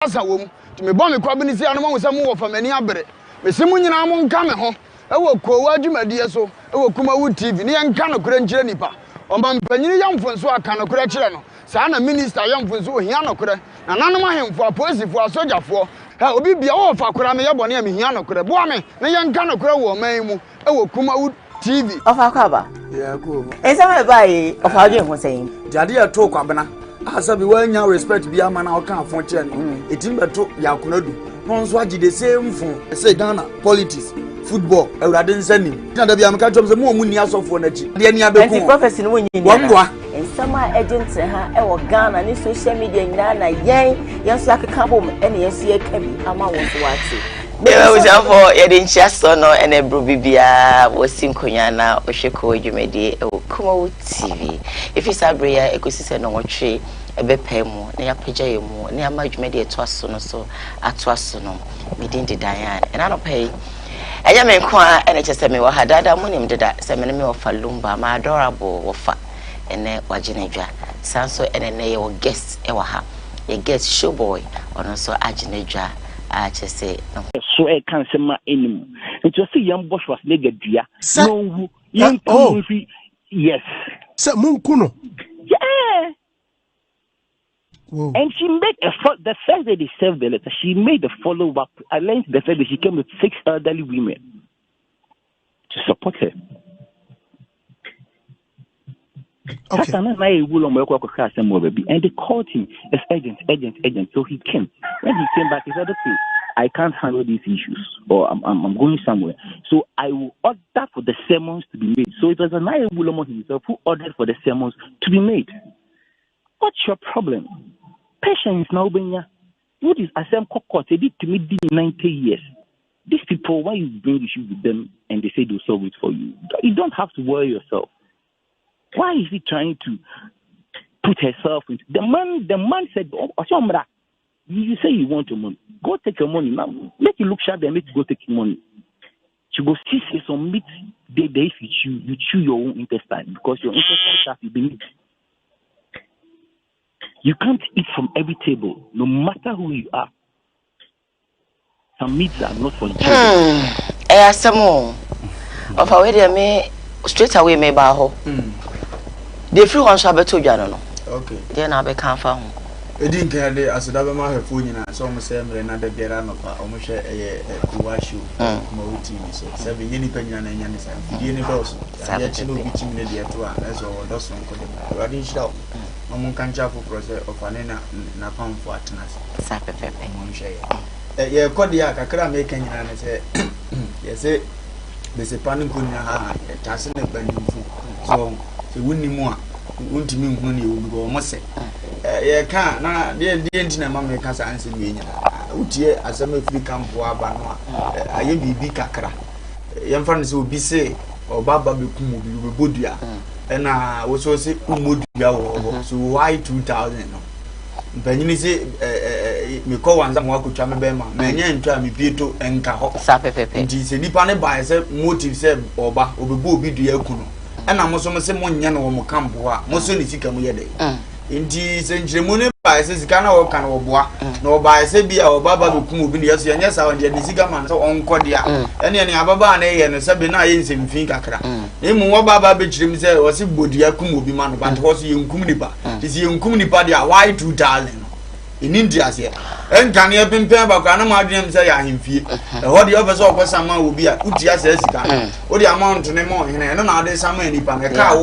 asa wo mu ti me bo me kwa bi ni se anoma wo se mu wo fa mani abere me se mu nyina mo nka me ho e wo Koowaa dwumadie so e wo Kumawood TV ne yanka no kura nkyere nipa omampanyini yamfonso aka no kura kyere no saa na minister yamfonso ohia no kura na nanom ahemfo apolisifoɔ asogyafoɔ ha obi bia wo fa kura me yebɔne am hia no kura boa me ne yanka no kura wo man mu e wo Kumawood TV ofa kwaba yeah cool esa me bai ofa adwe ho sɛn jade ya to kwabena asa bi wanya respect bi ama na oka afon che no etim beto yakonadu no nso agide same fun say Ghana politics football awurade nsani na da bi am ka twom se mo mu ni asofo na chi de ni abeku anti prophecy no wonyi ni wamboa ensama agent ha e wo Ghana ni social media nyina na yen so akeka bom ene yen so yeka bi ama won so wate Ewa ujafo yedi nchia sono ene bro bibia wosi nkonya na ohweko dwumadi e Kumawood TV if is abreya ekosise no nwotwe ebepa mu na yapagya yemu na ama dwumadi eto aso no so ato aso no medindi dan ena no pay eya me kwa ene chese me wa hadada mu nim deda se me me ofa lumba ma adorable wofa ene waginedwa sanso ene ne ye wo guest e wa ha ye guest showboy ono so aginedwa say no so e kan se ma enim it was young boss was negadua no young yes se munkuno yeah whoa. And she made the fact that they served the letter, she made the follow up. I learned the fact that she came with 6 elderly women to support her. Okay. And they called him as agent. So he came. When he came back, he said, okay, I can't handle these issues, or I'm going somewhere. So I will order for the sermons to be made. So it was Anaya Wulomo himself who ordered for the sermons to be made. What's your problem? Patience now, Benya. What is Asem Kokot? They did to me 90 years. These people, why you bring issues with them and they say they'll solve it for you? You don't have to worry yourself. Why is he trying to put herself into the man said, oh, you say you want your money. Go take your money now. Make you look sharp and make you go take your money. You go see some meat they you chew your own intestine because your intestine has to be meat. You can't eat from every table, no matter who you are. Some meats are not for you. Some more. Of our way, me straight away, me baho. The free one shall be to Jano. Okay. Then I be can't find. I didn't care as a double my phone, and so much another get on of almost a Koowaa Show, Kumawood TV. So 7 years pension and Yannis, Universal. I get to know between the two as or those one. I didn't shout. I'm can for process of an napalm for attendance. Sapepe. Yeah, Kodia, Kakra making and say, yes, there's a panic on your hand, a tassel and bending food. So, the winning more. Won't mean money will go must say. Yeah, can't now, dear Dina Mamma can answer me. Utia, as a free camp for Abanoa. I be Kakra. Young friends will be say, or Baba Kumu will be Budia. And I was also say, so why 2000? Benny say, me call one some work with Chamabema, many and try me Pito and Caho. Sapepe. And he said, Nipane by motive said, Oba, or be Diacuno. And I'm also saying, Moniano Campoa, Mosoni Camuyade. Indeed, Saint Gemone by says Cana or Canoboa, no by Sabia or Baba Kumu, yes, and yes, our Jessica so on Cordia, and any Ababa and Sabina in Fincacra. Emu Baba bitch himself was a Budia Kumu man, but was young Kumunipa. Is young Kumunipa, why 2000 in India here. And can you have been paid by Ganama say I am fear? What the other of someone will be a Utia says, what the amount to name more, and another summer in the car.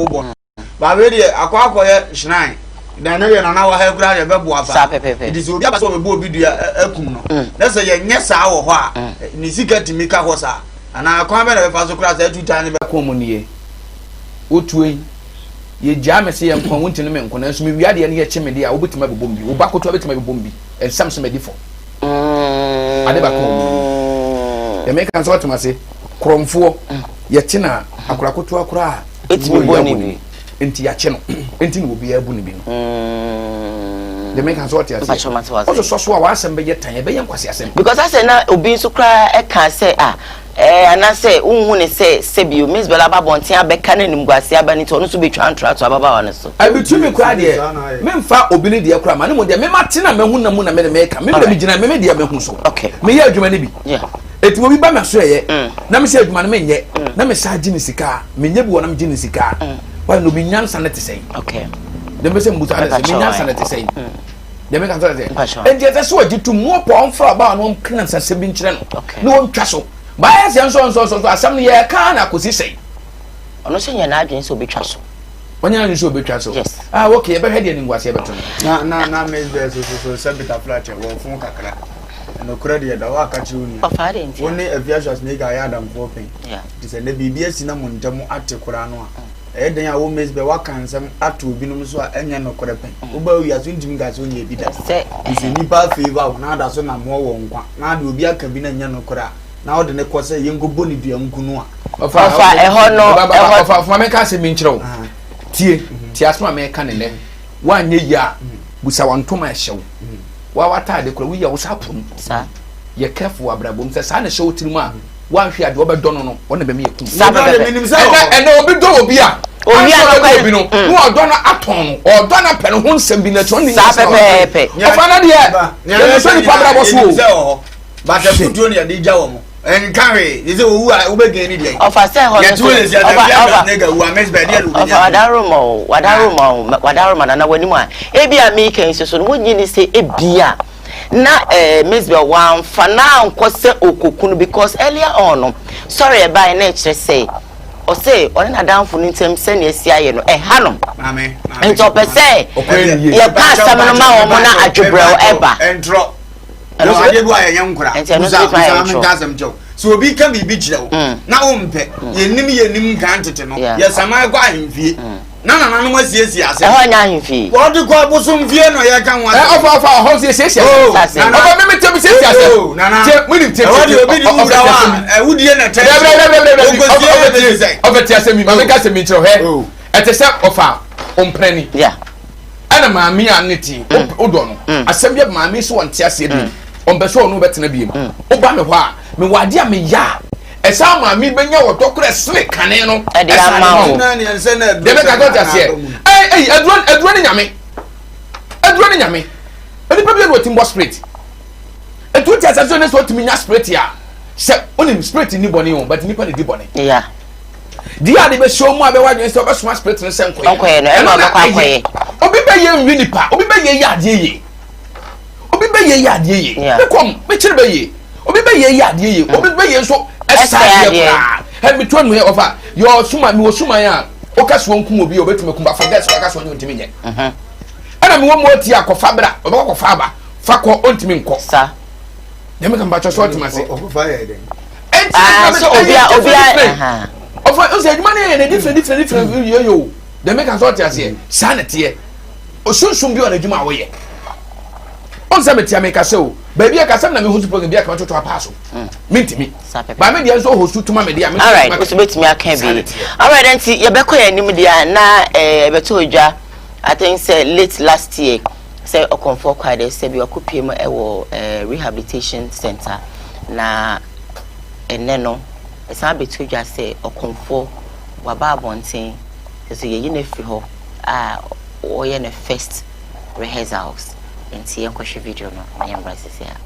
But really, a quack shrine. Then an hour have cried a babu. It is a booby, that's a yes, our Nisika to Mika Hosa, and I come back as a class every time back home on ye. Utway, ye jammy and Conwinton, Conas, we are the near chimney, I will be my bombi, Ubako to it my bombi, and Samson Medifo. I never come. The make answer to my say, Crom 4, Yatina, Akrakotua cry. It's bonny. Into your channel, anything will be a bunny. The make us what you also so was and be your time, because I said, now, being so cry, I can't say, ana say unhu ne say sebio Miss Bella babonten abeka na nimguase abani to no so betwa antra to ababa wa ne so abitumi kura de memfa obini de kura ma ne mo de memate na mehu na mu na me meka me de gina me de mehu so okay me ye adwuma ne bi yeah eti mo bi ba me so ye na me se adwuma ne me nye na me sa gini sika me nye bi wona me gini sika wa no bi nyansa ne te sei okay de me se mbuta ne me nyansa ne te sei de me kan so de enti ete so agitu mo po on fra ba no kan sa se bi nkire no no ntwa so ba ya se so asam ne ye kan na kosi sei ono se nya na adwen so betwa so onya na so betwa so yes okay be hede ni ngwase e beto na me be so sabita flache wo fun kakra no credit da wa ka chi uni ofare nti woni aviations ne ga ya adam for pen yeah dise na bibia si na montamu ate kura no a den ya wo mes be wa kansam ato binum so a enya no kura pen wo ba wi aso ndim ga so nya bi da dise nipa favor na da so na mo wo nkwa na da obi aka bi na nya no kura na wo de ne kose yengo boni dua nkunu a ofa eho no ofa me ka se mi nkyerɛw tie asoma me ka ne ne wa nya ya busa wantoma ehyew wa wata de kura wi ya wo sapum sa ye careful abrabom se sa na hyew tirim a wa hwe ade obedo no no wona be me yekum sa be ene obi do obi a obi no no odo na aton odo na pe no ho nsem bi na chon ni sa pepe ofa na de ye so ni pabrabo so ba ta futuo ne de gya wo mo en carry is owu a wo be gan ni de ofa say ho so ofa nega wu a mes be de lu ofa wadaroma na wani mu a ebi a me kan so no wonyi ni say ebia na Miss Bell one fana nkose okokunu because earlier on sorry by na kire say o say oni na danfo ntem se na esi aye no hanom mame ento pe say ye pass am no ma wo mo na adwobrel eba entro no ade bu aye nkura so obi ka bibi kire wo na wo mpe yenim kan tete no ye sama kwa ahemfie na no masiesie ase ho nya ahemfie wo de kwa bosom fie no ye kan wa ofa ho siesie ofa me tem siesie ase je muni tem wo de obi di ura wa wudie na tete ofa tie ase mi me ka se mi kire he ete se ofa omprani yeah ana maami aneti odo no asem bia maami so wonte ase bi ombeso no betena bi mu oba me ho a me wade a me ya esa maami benya wotokre sne kane no esa ma na ne ense na de me ka go tase aduro ni nyame eni pe bi no timbo spirit etu ti asa so ne so timi nya spirit ya se onim spirit ni boni o but nipa ni di boni yeah dia de be show mu abewa de so be sma spirit ne senko okoye no e ma be kwakoye obi be ye nwi nipa obi be ye ya de ye obi be ye ya de ye me kom me kire be ye obi be ye ya de ye obi be ye so esa ye pra he me to no ye ofa yo suma mi wo suma ya o ka so nkum obi obetume kum ba forget so ka so ntimi nye ana me wo mo ti akofa bra obekofa aba fa ko ontimi nko sa de me kan ba cho so otimase okofa ye den so obi ofa o say adwuma ne different yo de me kan so otiase sa na tie o sunsun bi o na adwuma wo ye on say me tie me ka se o ba bia ka sam na me host program bia ka toto apa so mintimi ba me dia so host tuma me dia me all right so betimi aka bi all right enti ye be ko ya nim dia na beto odwa I think say late last year say okonfo kwade say bi okopie mu ewo rehabilitation center na eneno esa beto odwa say okonfo waba abonten so ye na fi ho o ye na first rehearsals enti en kwahwe video no na yem brasisi a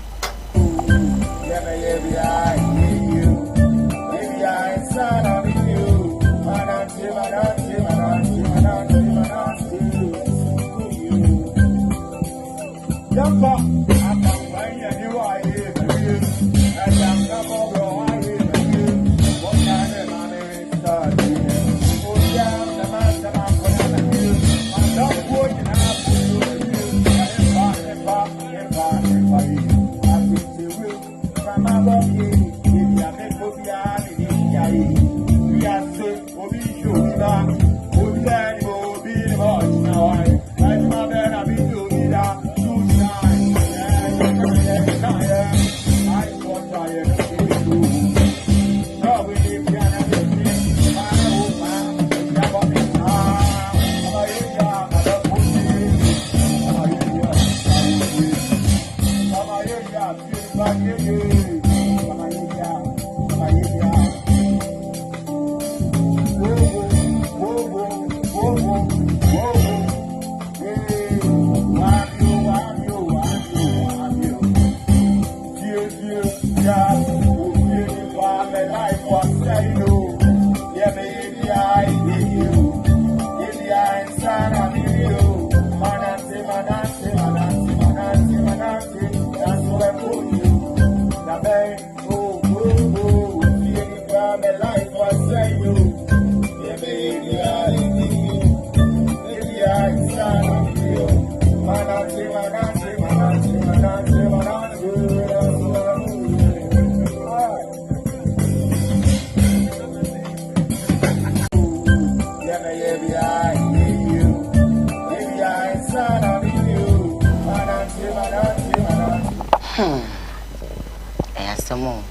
Asamo.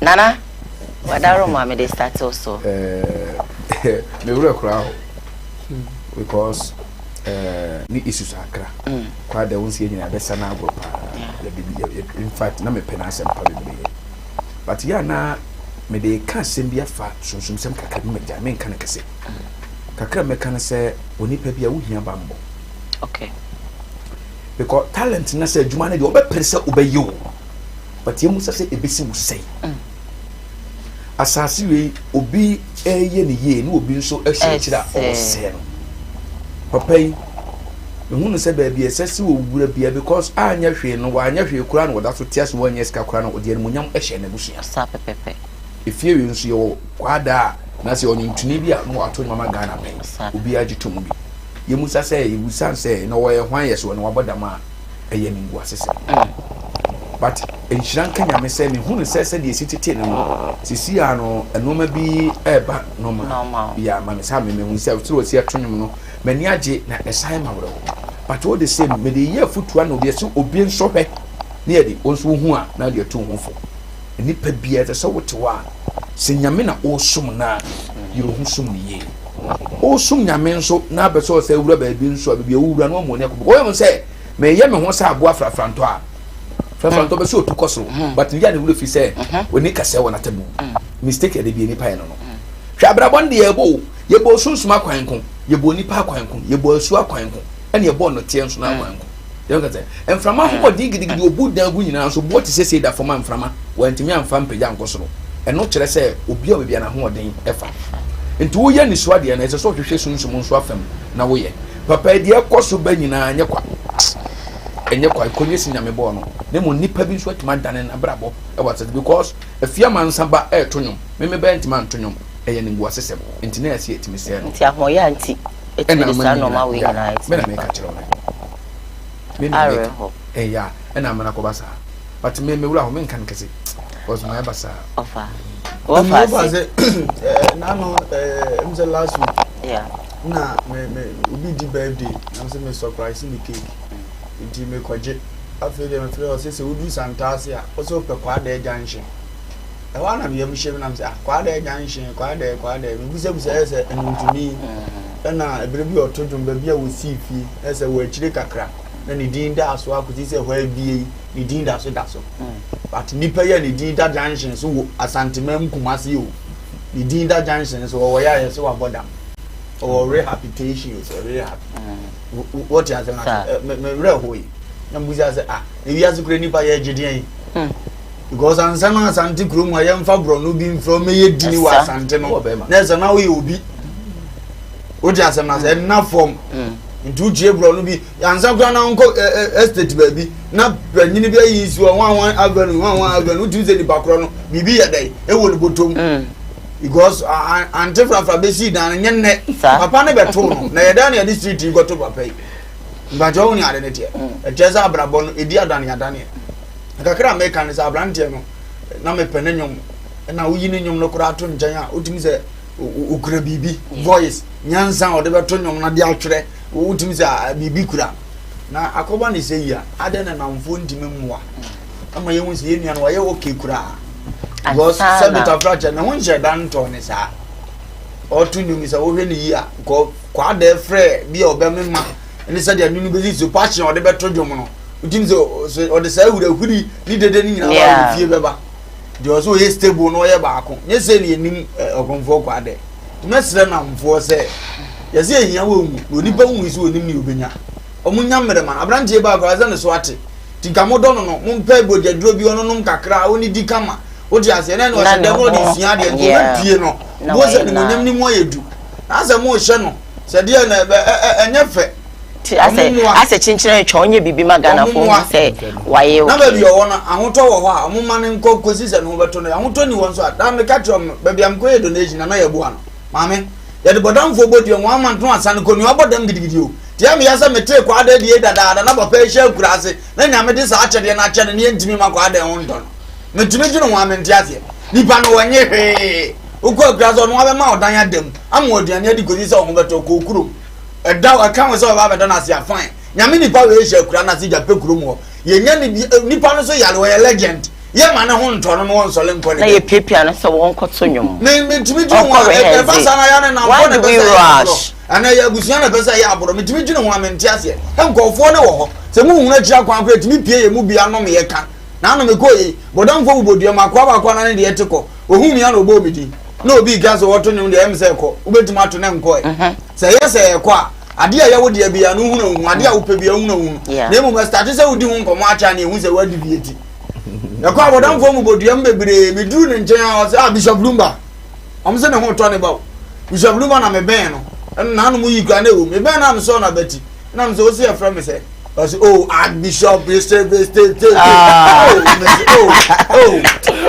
Nana, what are mommy they start also? Me will crowd because the issues are cra. Quite the ones here in a better now. In fact, no me penas and probably. But yeah, now me they can't send me a fat, so some kakra me can say. Kakra me can say, when you pay a wood here bamboo. Okay. Because talent na say adwuma na de obepesa obeyo but you must say ebesi mu say asase we obi eye ne ye na obi nso ehwe kira o say no papa yi me say ba bia sese wo wura bia because anya hwe no wa anya hwe kura no woda so tiase wo anya sika kura no ode ne munyam ehwe na busia sa pepepe efie we nso yo kwada na say onyintuni bia no ato mama Ghana pen obi agitom bi yemusa say yebusan say no wo ye hwan yeso no wabodama eye ningu asese but enhran kanya me say me hunu say de sitete no sisi ano enoma bi eba normal ya ma me say me hunu say tro si atonwom no mani age na esan mawro but what they say me de ye futua no be so obi nso hwe na ye de onso hu a na de to hu fo nipa bia te so wotewa se nyame na osum na yiro hu sum ni ye osum nyame nso na be so say wura ba bi nso bia wura no mo ne ko wo yem say me ye me ho say abo afrafranto a frafranto be so to koso but ya ne wura fi say oni kase wona tabu mistake de bi ni pa no no hwa brabon de ye bo sunsuma kwanko ye bo ni pa kwanko ye bo asu akwanko ene ye bo no tie nso na kwanko ye ka say enframa ho digidi obu dan gu nyina so bo ti say da forma enframa wantimi amfa mpagya nkosoro eno kire say obi obi na ho oden efa nti wo ye ni so ade na ese so hwehwe sunsum nso afam na wo ye papa de ekoso ba nyina enye kwa konyesi nyame bo no ne mo nipa bi nso atima dane na brabo e what because afia mansa ba e tonwom me ba ntima tonwom eye ne ngwa sesem nti na ase etimi se no nti ahoy anti etimi sa no ma we na it me na me ka kire one me na me ya e na mana ko basa but me wura ho me nkan kese was my basa ofa say na no the last week yeah na me obi di birthday na say me surprise me cake nti me kwaje afede me feel say odu santase a o so pe kwada junction e wa na me yam hye na me say kwada junction kwada me busa say enutumi na ebrebi otodum ba bia wo sifi say wo akire kakra na ni din da aso akuti say hwa bie ni din da so but nipa ye ni din da junction so wo asantemam kumase o ni din da junction so wo ya so wa bodam or rehabilitation is rehab. What you say me rehoy na mbuza say ewi azukure nipa ye gide yin because ansana asante krom wa yemfa bro no bi from ye dini wa asante no na say na we obi what you say na say na form ntu gie bro no bi ansa kura na nko estate ba bi na panyini bi ayi su 11 avenue tu say ni bakro no bibi ye dai e wo ni botom because ante fra besi dan nyenne papa ne beto no na yeda na district go to papa yi mbajo woni ade ne tie e jeza abrabo no edi adan ya dan kakra me kan sa abrante no na me pene nyom na uyi ne nyom no kura to njan a otimi se ukura bibi voice nyansa o de beto nyom na de atwere otimi se bibi kura na akoba ne se yi a ade na namfo ndimi mmoa ama ye wonse ye nua no ye okay kura because sabita fracture na won je dan to ne sa o tu nyum se wo hwe ne yi a ko kwa de frɛ bi obemma ne se de nunu bezi so passion o de beto dwom no utim so o de sa hurahuri ni dede ni nyina wa fie beba de o so ye stable no ye baako nye se ne nim ogonfo kwa de tumesre na mfo se ye se ehia wa wu onipa wu so onim ni obenya omunya mmere man abrante ba kwa za ne so ate tikamodo no no mumpe bojaduro bi ono nom kakra oni di kama odi ase na no se demo di sia de no pie no bo se ni monyam ni mo yedu ase mo hye no se de na enye fe ase chinchire chonye bibi magana fo se waye na ba bi o wona ahoto wo ho a omuma ne nko kosi se no beto no ahoto ni won so da me ka trom ba bi am ko ye donation na ye bo ano maame ye de bodam fo bodi won amanto asan ko ni obodam gidigidi o tia me yasa mete kwa da die dada na papa ehia kurase na nyame de sa akyede na akyede ne ntimi makwa da won don metumi gino wa menti ase nipa no wanye hwe uko kurase no wa be ma odan adam ama oduane adi kozi se o beto ko kuro eda aka won se o ba be don ase afan nyame nipa we ehia kura na se ja pe kuro mo ye nya nipa no so yale we legend ye ma ne ho nto no won sole nko ne na ye pepia no so won koto nwom me timi ju ho e basa na ya ne na won ne basa ana ya busia na basa ya aboro me timi ju ne ho amenti ase he nkofo ne wo ho se mu hu na kira kwan fa timi pie ye mu bia no me ye ka na no me koyi bodamfo ubodua makwa ba na ne de yeteko ohun mi ya no bo bidi na obi gas woto ne de em se ko ubetuma to ne nko e se ye se ye kwa ade a ya wo de bia no hu na hu ade a wo pe bia hu na hu na mu start se wo di hu nkomo acha ne hu se wadi bieti na kwa bodamfo mu bodua mbebere me duru ne nchen a Bishop Lumba am se ne ho to ne ba Bishop Lumba na me ben no na no mu yi kwa na wo me ben na am so na beti na am so o se e fra me se oh, Archbishop, oh,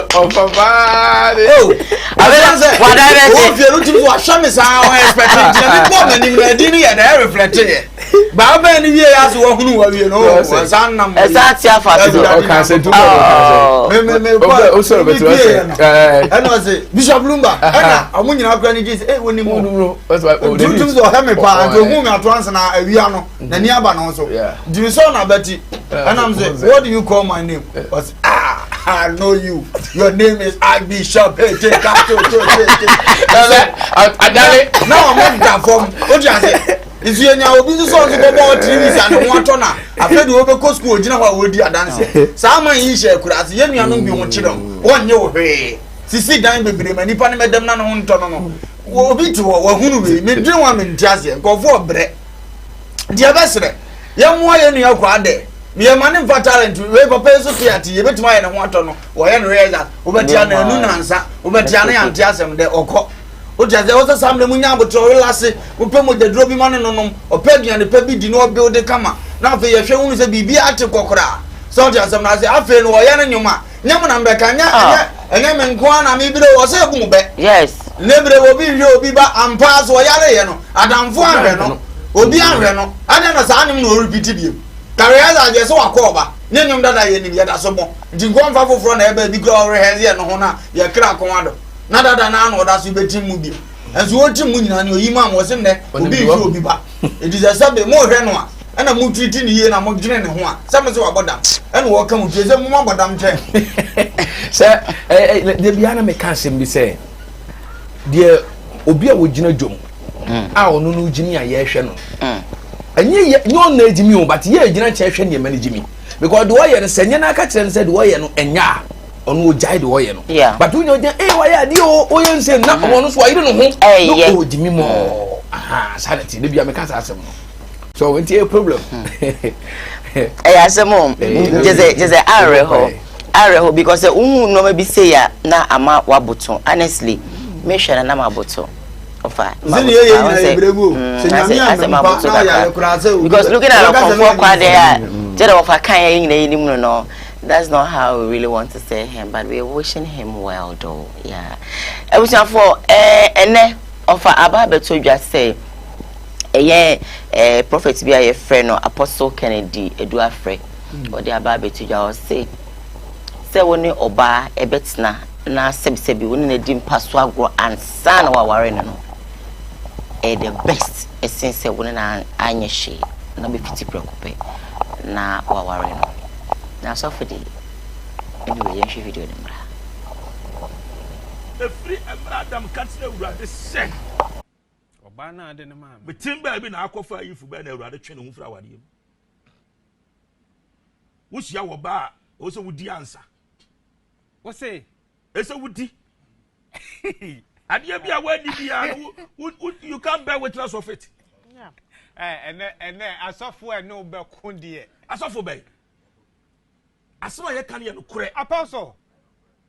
Papa, oh, what I if you're looking for a shamus, I expect you to reflect it. But many years who you know, son, that's your father. I know, Bishop Lumba, I'm winning our grannies, when you move, that's why whom are transfer a piano, the Niaban also. Do you saw Betty? And I'm saying, what do you call my name? Was I know you. Your name is Archbishop. Hey, take out to now I'm not that form. What you say? Is you now business on the about TV and one turner? I fed you over school, you know what would you dance? Some in share could ask you, you know, one children. One your way. See, dine with them and if I made them none on turn. Will be to or who will be doing one in Jazzy go for bread. Dear Bessere. Young boy in your quad. Me a man in for talent to wave a peso theatre, you bet my and want to know, or any that, Ubetiana and Nunansa, Ubetiana and Tiasam, the Oko. Uja, there was some Munyabo to Lassie, who pay with the dropping money on them, or Peggy and the Peggy did not build the camera. Now for your show is a BB at the Cocora. Soldiers, and I say, I feel no Yan and your man. Yaman and Becania, and Yaman Kwana, maybe there was a boom. Yes, never will be your Biba and pass or Yano, Adam Fuano, Obiano, I never saw him no repeated you. Kariaza je so akoba nyenyum dada ye ni yada so mo ntinko mfa foforo na ebe bi kra ore heze ye no ho na ye kra konwado na dada na no da so betim mu bi enso wotim mu nyina ne oyima am wose ne obi fi obi ba it is a sabe mo hwe no a na mu treat ni ye na mo dwene ne ho a sam se wabodam ene wo ka mu tweze mu mabodam nche se de bia na me ka sem bi se de obi a wo gina dwom a onu no gini a ye hwe no enye nyo na ejimi o but ye ejina chehwe ne mani jimi because the way no senye na aka kire say the way no enya onu ojai the way no but unyo je way ade o ye nse na ono so ayire no ho no ojimi mo sanity de bia me ka asem no so went a problem asem just areho because no me bi say ya na ama waboto honestly me hwe na maboto because looking at our comfort there, no, that's not how we really want to say him, but we're wishing him well, though. Yeah, I wish for and offer about to just say, prophet be a friend or Apostle Kennedy, a dua friend, or the Ababe to just say when you oba a betna na sebi when a dim paswa and son or warren. The best essence when an anya she na be pity preoccupy na waware no na so for the anyway you should video dem the free emradam katsina urade se oba na ade ne ma betim ba bi na akofa yifu ba na urade twe ne hu fra wade yim wusia wo ba o so wudi answer wo say ese wudi Adia bia wadi bia you can't bear witness of it. Yeah. And asofo no be kundie. Asofo be. Asoma ye kan ye no kure. Apostle.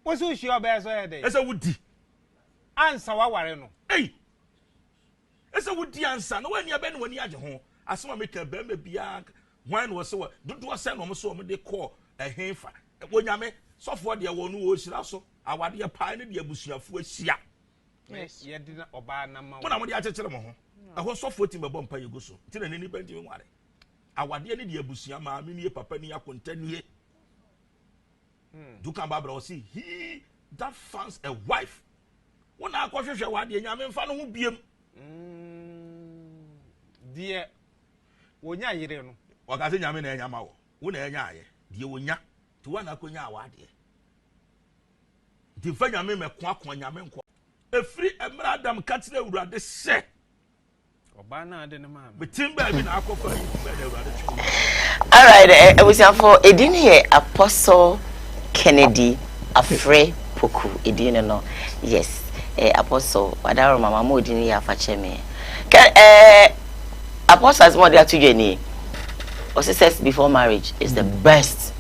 Wo so hia be so ye dey. Ese wudi. Ansa waware no. Hey. Ese wudi ansa no wani abe no wani age ho. Asoma make be me bia when wo so dodo se no mo so mo de call ehenfa. Wonyame sofo de wo no wo hira so. Awade pa ne de abusuafo ahia. Yes, ye did oba na ma. Wona mo de akekere mo ho. Aho sofo ti mebọ mpa yego so. Ti na nani benti me nware. Awade ne de abusua ma me ne papa ni akonta nie. Du kan babra o si he that finds a wife. Wona akohwehwe wade nyame mfa no ho biem. Die wonya yire no. Waka se nyame na enya ma wo. Wo na enya aye. die wonya to wana konya awade di fanya me meko akonya me nko efri emra adam katire urade se oba na ade ne ma betim ba bi na akofa yi be na urade chukwu. All right, we say for edin here Apostle Kennedy Afre Poku edin no. Yes, Apostle wadaro mama mo edin here afache me. Apostle as more there to you or success before marriage is the best.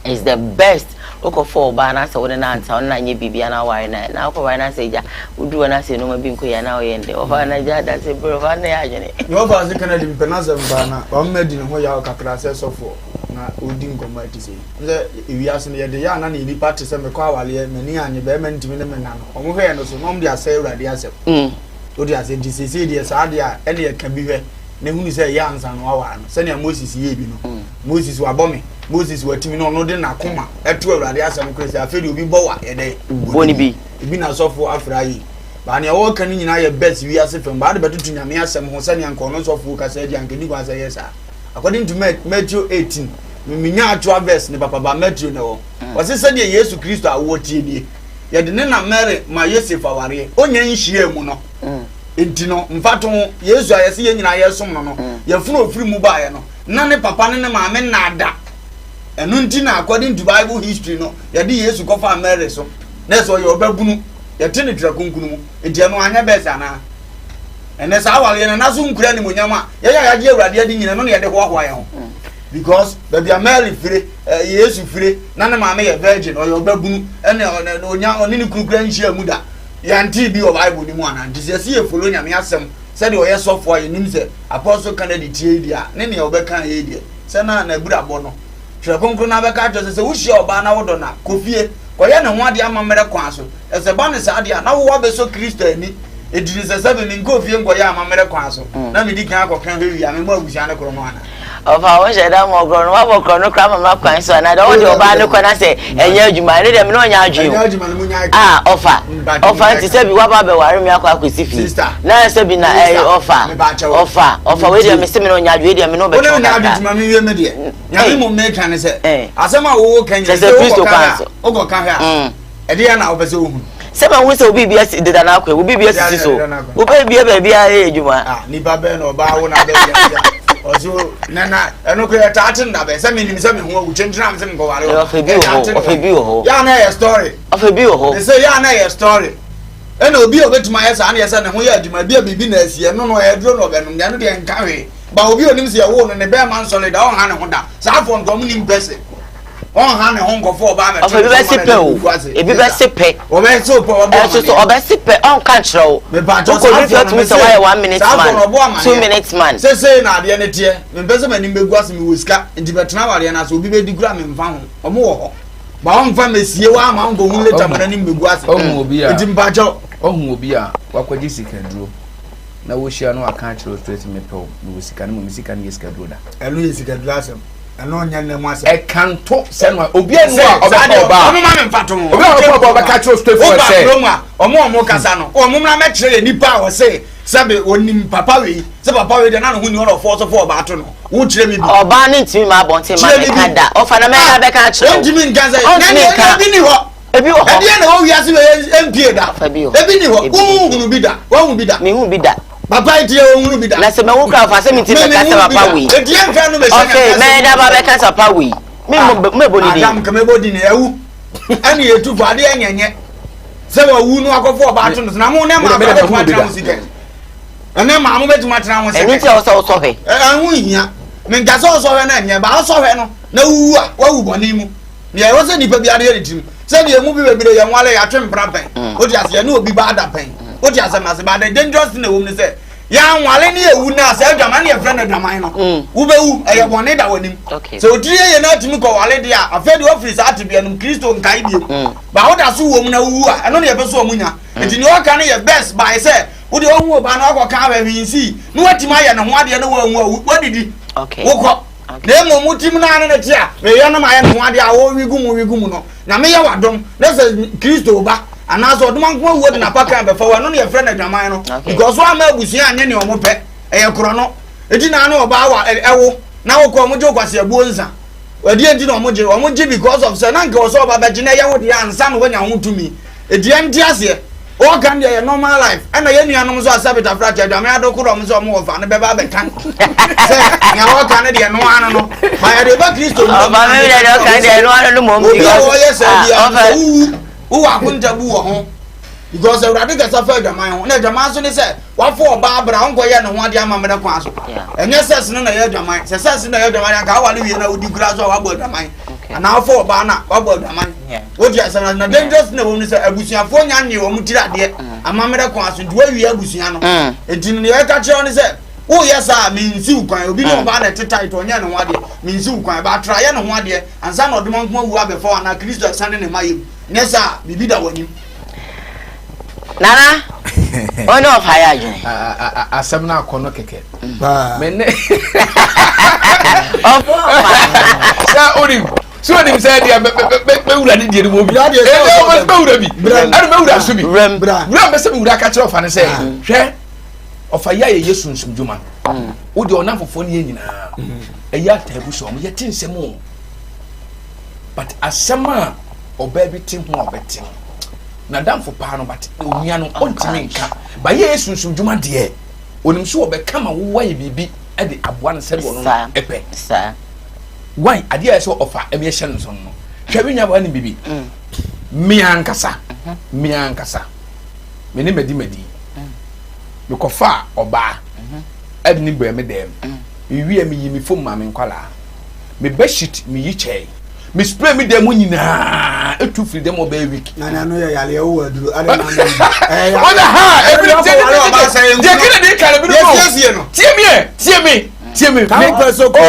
Is the best. Oko for bana so na answer na nye bibia na ware na ko ware na say ja udu na say no ma bi nko ya na oyende ofa na ja da say bro fa na ya jene no ba se kana di mpenaza mbana o mmedi ne ho ya kakra se sofo na odi ngoma ti say nze ewiase ne ye de ya na ni party se me kwa wale mani anye be ma ntimi ne me na no o mo hwe no so no de asa urade asem odi ase di say de sa de a ene ye ka bi hwe ne hunu se ya ansa no awa no se ne Moses ye bi no Moses wa bomi Moses watimi no de na koma eto awurade asem kwese afedi obi bo wa ye de boni bi ibi na sofo afrayi ba ne wo kan nyina ye best wi asefem ba de betutu nyame asem ho se ne anko no sofo kasa di ankeni kwa say yes according to Matthew 18 minya atwa verse ne papa ba Matthew ne wo wose se de Yesu Kristo awo tie die ye de ne na Mary ma Yosef aware onya nhia mu no entino mfato Yesu ayese ye nyina ye som no ye funu ofiri mu ba ye no na ne papa ne maame na ada enu ntina according to Bible history no ye de Yesu kofa Mary so na so ye obabunu ye tene tira kunkunu mu enti no anya besa na ene sa awale ye na so nkura ni monyama ye ya je awurade adi nyina no ye de ho ho aye ho because baby Mary fire Yesu fire na ne maame ye virgin o ye obabunu ene onya oni ni kunkura nhia mu da yanti bi o Bible ni mu ana ndise ye follow nyame asem se de o ye sofo ye nim se Apostle Kennedy tie dia ne ne obeka ye dia se na bura bo no hwe konkro na beka to se wo hia oba na wodo na kofie koye ne ho ade amamere kwa so ese ba ne sa ade na wo wa beso Kristo ani ediri se 7 ni nkofie ngoye amamere kwa so na me di kan akokan hwe wi ame mo abusia ne kro mo ana ofa won she da mo gro no wa bo kro no kra mama kwan so na da wo de oba ne kwa na se enye adwuma ne de me no nya adwuma ofa nti se bi wa ba be ware me akwa akwesifi na se bi na ofa we de me se me no nya adwuma de me no be tro na adwuma me wie me de nya me mo me kan ne se asema wo kan ye se o go kan ha e de na obese ohun se ma won se obi bia de da na akwa obi bia sisi so obi bia ba bia adwuma ni ba be no ba wo na be bia ozo nana eno ko ya tatin da be se me nim se me ho uchentra me se me go ware ofe bi ho ya na ya story ofe bi ho they say ya na ya story ena obi obetuma ya sa na ya se ne ho ya adwuma bia bibi na asie no no ya duro no be no ya no de nka we ba obi onim se ya wo no ne be man solid da on ha ne ho da sa afọ ndom nim pese on ha ne ho ngofo ba me ofe bi be sipe o ebi be sipe o be so po o be sipe on kan chro me ba jo so if you to say why 1 minute man 2 minutes man say na ade ne tie me pese manim be guase me woska ndi betena ware na so obi be digura me mfa ho o mo wo ho ba on fa mesie wa ma ngo hu leta mana nim be guase o obi a ndi mba jo o hu obi a wakwaji sikanduro na wo hia no aka chiro straight me pe wo sika no mo sika no yesikaduro da elu yesikaduro asem ano nya na mu ase e kanto se no obi anu a oba o mo ma me mfato obi a oba ka chiro straight for say o kasa no o mo na me kire nipa o say sabe onim papa we se papa we de na no hu ni o force for ba to no wo kire me bi oba ni ntimi ma bonte ma me kada o fa na me na be ka chiro o ntimi nganza na bi ni ho ebi ho e de na o wiase we MP da ebi ni ho wo hu bi da wo hu bi da me hu bi da papa itie o hu bi da na se me wo kra fa se mi ti be ka se papa we e die nka no be se okay me da ba be ka se papa we me boni di adam ka me bodi ni ewu ani etu fa de enyenye se wa wu no akofo ba to no na mo na ma ba ma tra musike ene ma mo betu ma tra mo se eni ti o so hwe hu hia me nka so hwe na enye ba so hwe no na wu a wa wu boni mu ne e wo se nipa bi ade ye tim se de mu bi bebire ye nwale ya twempra pen o ti ase na obi ba ada pen o ti ase na se ba de dangerous na wo mu se ya nwale ni ewu na se adwaman ye frɛ na adwaman no wo be wu e ye boni da wonim se o tire ye na timi ko wale dia afedi office atibia no Kristo nkai biem ba wo da so wo mu na wu a eno ne ye be so omunya enti ne o ka ne ye best by say wo de ohu oba na akɔka ba hwinsi no watima ye ne ho ade na wo wadidi wo kɔ na emo mutim na ne tia me ye no ma ye ne ho ade a wo wigu mu no na me ye wadom na se Kristo ba anaso odman ko wo na paka be fa wa no ne ye frɛ na dwaman no because wa ma abusia anye ne omo pɛ eye kro no edi na na oba wa ewo na wo ko mo jo kwase abuo nsa odi enti no omoje because of say nanka o so ba begina ye wo de ansa no wanya ho tumi edi enti ase o kan de normal life ana ye nuanom so asabita frata adwame adokoro mo so mo ofa ne beba bekan say nya o kan de no ano no ba ye de ba Kristo ba me de o kan de no ano no mo bi o ye say bia o wa kunta bu wo ho because Urade gasa fa adwaman ho na adwaman so ne say wa fo oba abra onko ye ne ho ade amamre kwa so enye ses no na ye adwaman ses no na ye adwaman ka wale wie na odi kura so wa bo adwaman ana fo oba na wa bo adwaman wo dia say na dangerous na wo ne say abusuafo nya nye wo mutira de amamre kwa so duwa wie abusua no enti ne ye ka kire ne say wo yesa minsi ukwan obi no ba na teta ito nya ne ho ade minsi ukwan ba tra ye ne ho ade ansa na odom nko wu abefo ana Kristo sande ne mayem nesa bibi da wonim Nana, oh no, fire you. Asam na kono keke. Mene. Sa onim. So onim say dia be wura ni die mo bi. E be wura bi. Anu be wura so bi. Bra be se be wura ka kire ofa ne say. Hwe. Ofa ya ye Yesu nsumdwuma. Wo de onam fofo ne nyina. Eya tabu so mo ye tinsem o. But asama oba bi tin ho obetin. Na damfo pa no but onua no ontime nka ba ye Yesu dwuma de onim so obeka ma wo waye bibi e de aboa no sebe ono epe sa why ade ya so ofa e me hye no so no hwe nya ba ne bibi mi ankasa me ne medi me ko fa oba e de ni gbe me dem wi mi yi mi fom ma me nkwala me beshit mi yi chei me spray me dem nyina etu free dem oba week na no ya yale wo aduro ade na ona ha everything je kire dey kare bi no tie me kan person ko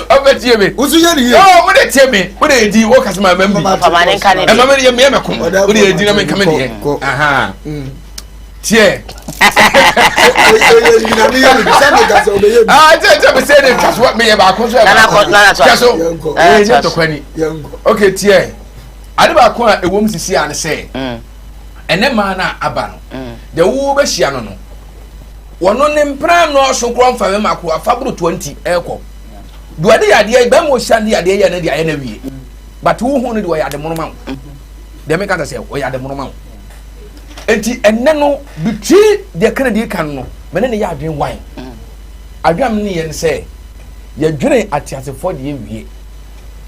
over tie me usu ye ni oh mo dey tie me mo dey di wo kasema mambi famane kan e mama ye me ko mo dey di na me kame dey aha tie me say dey kaso me ye ba ko so okay tie ade ba ko a ewom sisi ane say ene ma na aba no de wo be hia no wono ne mpran no so kro mfa me makro afabro 20 eko do ade yade ba mo hia de yade ya na de aye na wie but wo hu no de wo yade mono ma de me ka say wo yade mono ma enti enne no bitwi de kana de kan no mene ne ya adwen wan adwam ne ye ne say ye dwene atiasefo de ye wie